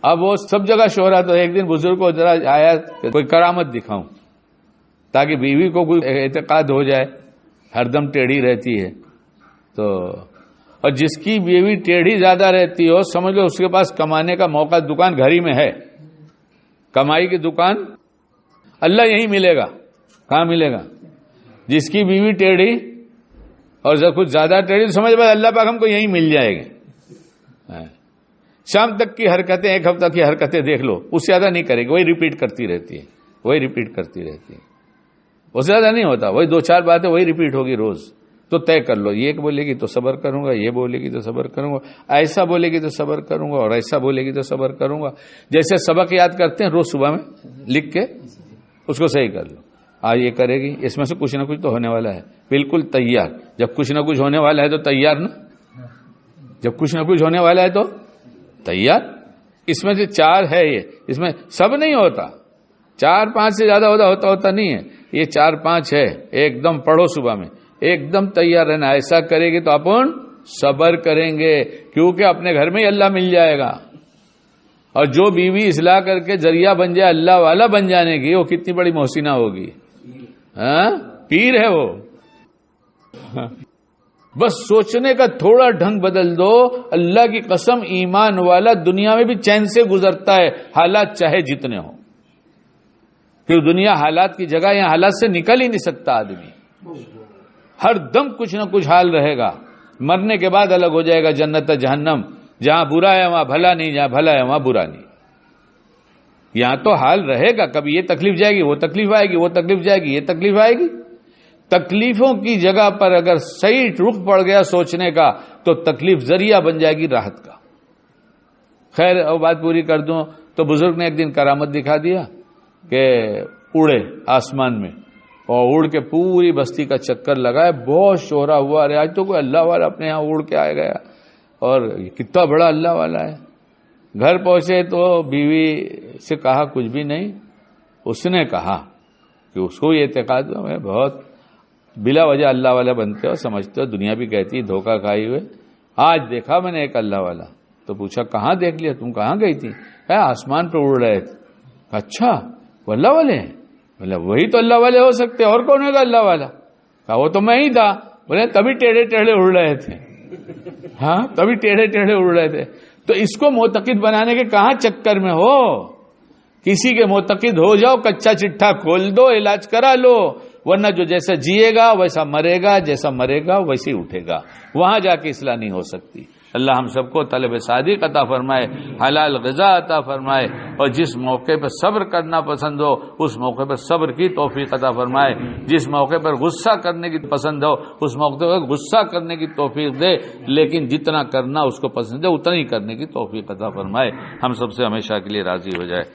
A: اب وہ سب جگہ شہرت ہے۔ ایک دن بزرگ کو ذرا آیا کہ کوئی کرامت دکھاؤں تاکہ بیوی کو کوئی اعتقاد ہو جائے، ہر دم ٹیڑھی رہتی ہے تو، اور جس کی بیوی ٹیڑھی زیادہ رہتی ہو سمجھ لو اس کے پاس کمانے کا موقع، دکان گھر ہی میں ہے، کمائی کی دکان اللہ یہیں ملے گا، کہاں ملے گا؟ جس کی بیوی ٹیڑھی اور جب کچھ زیادہ ٹیڑھی تو سمجھ بھائی اللہ پاک ہم کو یہیں مل جائے گا۔ شام تک کی حرکتیں، ایک ہفتہ کی حرکتیں دیکھ لو، اس سے زیادہ نہیں کرے گی، وہی ریپیٹ کرتی رہتی ہے، وہی ریپیٹ کرتی رہتی ہے، اس سے زیادہ نہیں ہوتا، وہی دو چار باتیں وہی ریپیٹ ہوگی روز۔ تو طے کر لو، یہ بولے گی تو صبر کروں گا، یہ بولے گی تو صبر کروں گا، ایسا بولے گی تو صبر کروں گا، اور ایسا بولے گی تو صبر کروں گا۔ جیسے سبق یاد کرتے ہیں روز صبح میں لکھ کے اس کو صحیح کر لو، آج یہ کرے گی، اس میں سے کچھ نہ کچھ تو ہونے والا ہے، بالکل تیار۔ جب کچھ نہ کچھ ہونے والا ہے تو تیار نا، جب کچھ نہ کچھ ہونے والا ہے تو تیار۔ اس میں سے چار ہے، یہ اس میں سب نہیں ہوتا، 4-5 سے زیادہ ہوتا نہیں ہے، یہ 4-5 ہے، ایک دم پڑھو صبح میں، ایک دم تیار رہنا. ایسا کرے گی تو اپن صبر کریں گے, کیونکہ اپنے گھر میں ہی اللہ مل جائے گا. اور جو بیوی اصلاح کر کے ذریعہ بن جائے اللہ والا بن جانے کی, وہ کتنی بڑی محسنہ ہوگی. پیر ہے وہ. بس سوچنے کا تھوڑا ڈھنگ بدل دو, اللہ کی قسم ایمان والا دنیا میں بھی چین سے گزرتا ہے, حالات چاہے جتنے ہوں. پھر دنیا حالات کی جگہ, یہاں حالات سے نکل ہی نہیں سکتا آدمی. ہر دم کچھ نہ کچھ حال رہے گا. مرنے کے بعد الگ ہو جائے گا جنت جہنم. جہاں برا ہے وہاں بھلا نہیں, جہاں بھلا ہے وہاں برا نہیں. یہاں تو حال رہے گا, کبھی یہ تکلیف جائے گی, وہ تکلیف آئے گی, وہ تکلیف جائے گی, یہ تکلیف آئے گی. تکلیفوں کی جگہ پر اگر صحیح رخ پڑ گیا سوچنے کا تو تکلیف ذریعہ بن جائے گی راحت کا. خیر اب بات پوری کر دوں تو بزرگ نے ایک دن کرامت دکھا دیا کہ اڑے آسمان میں اور اڑ کے پوری بستی کا چکر لگائے. بہت شہرا ہوا, ارے آج تو کوئی اللہ والا اپنے یہاں اڑ کے آئے گیا, اور کتنا بڑا اللہ والا ہے. گھر پہنچے تو بیوی سے کہا کچھ بھی نہیں. اس نے کہا کہ اس کو یہ اعتقاد ہے بہت بلا وجہ اللہ والا بنتے ہو, سمجھتے ہو, دنیا بھی کہتی ہے دھوکہ کھائی ہوئے. آج دیکھا میں نے ایک اللہ والا. تو پوچھا کہاں دیکھ لیا, تم کہاں گئی تھی؟ آسمان پہ اڑ رہے تھے. اچھا وہ اللہ والے ہیں؟ بولے وہی تو اللہ والے ہو سکتے, اور کون ہوگا اللہ والا؟ کہا وہ تو میں ہی تھا. بولے تبھی ٹیڑھے ٹیڑھے اڑ رہے تھے. ہاں تبھی ٹیڑھے ٹیڑھے اڑ رہے تھے. تو اس کو معتقد بنانے کے کہاں چکر میں ہو. کسی کے معتقد ہو جاؤ, کچا چٹھا کھول دو, علاج کرا لو, ورنہ جو جیسا جیے گا ویسا مرے گا, جیسا مرے گا ویسے ہی اٹھے گا. وہاں جا کے اصلاح نہیں ہو سکتی. اللہ ہم سب کو طلب صادق عطا فرمائے, حلال غذا عطا فرمائے, اور جس موقع پہ صبر کرنا پسند ہو اس موقع پر صبر کی توفیق عطا فرمائے. جس موقع پر غصہ کرنے کی پسند ہو اس موقع پر غصہ کرنے کی توفیق دے, لیکن جتنا کرنا اس کو پسند ہے اتنا ہی کرنے کی توفیق عطا فرمائے. ہم سب سے ہمیشہ کے لیے راضی ہو جائے.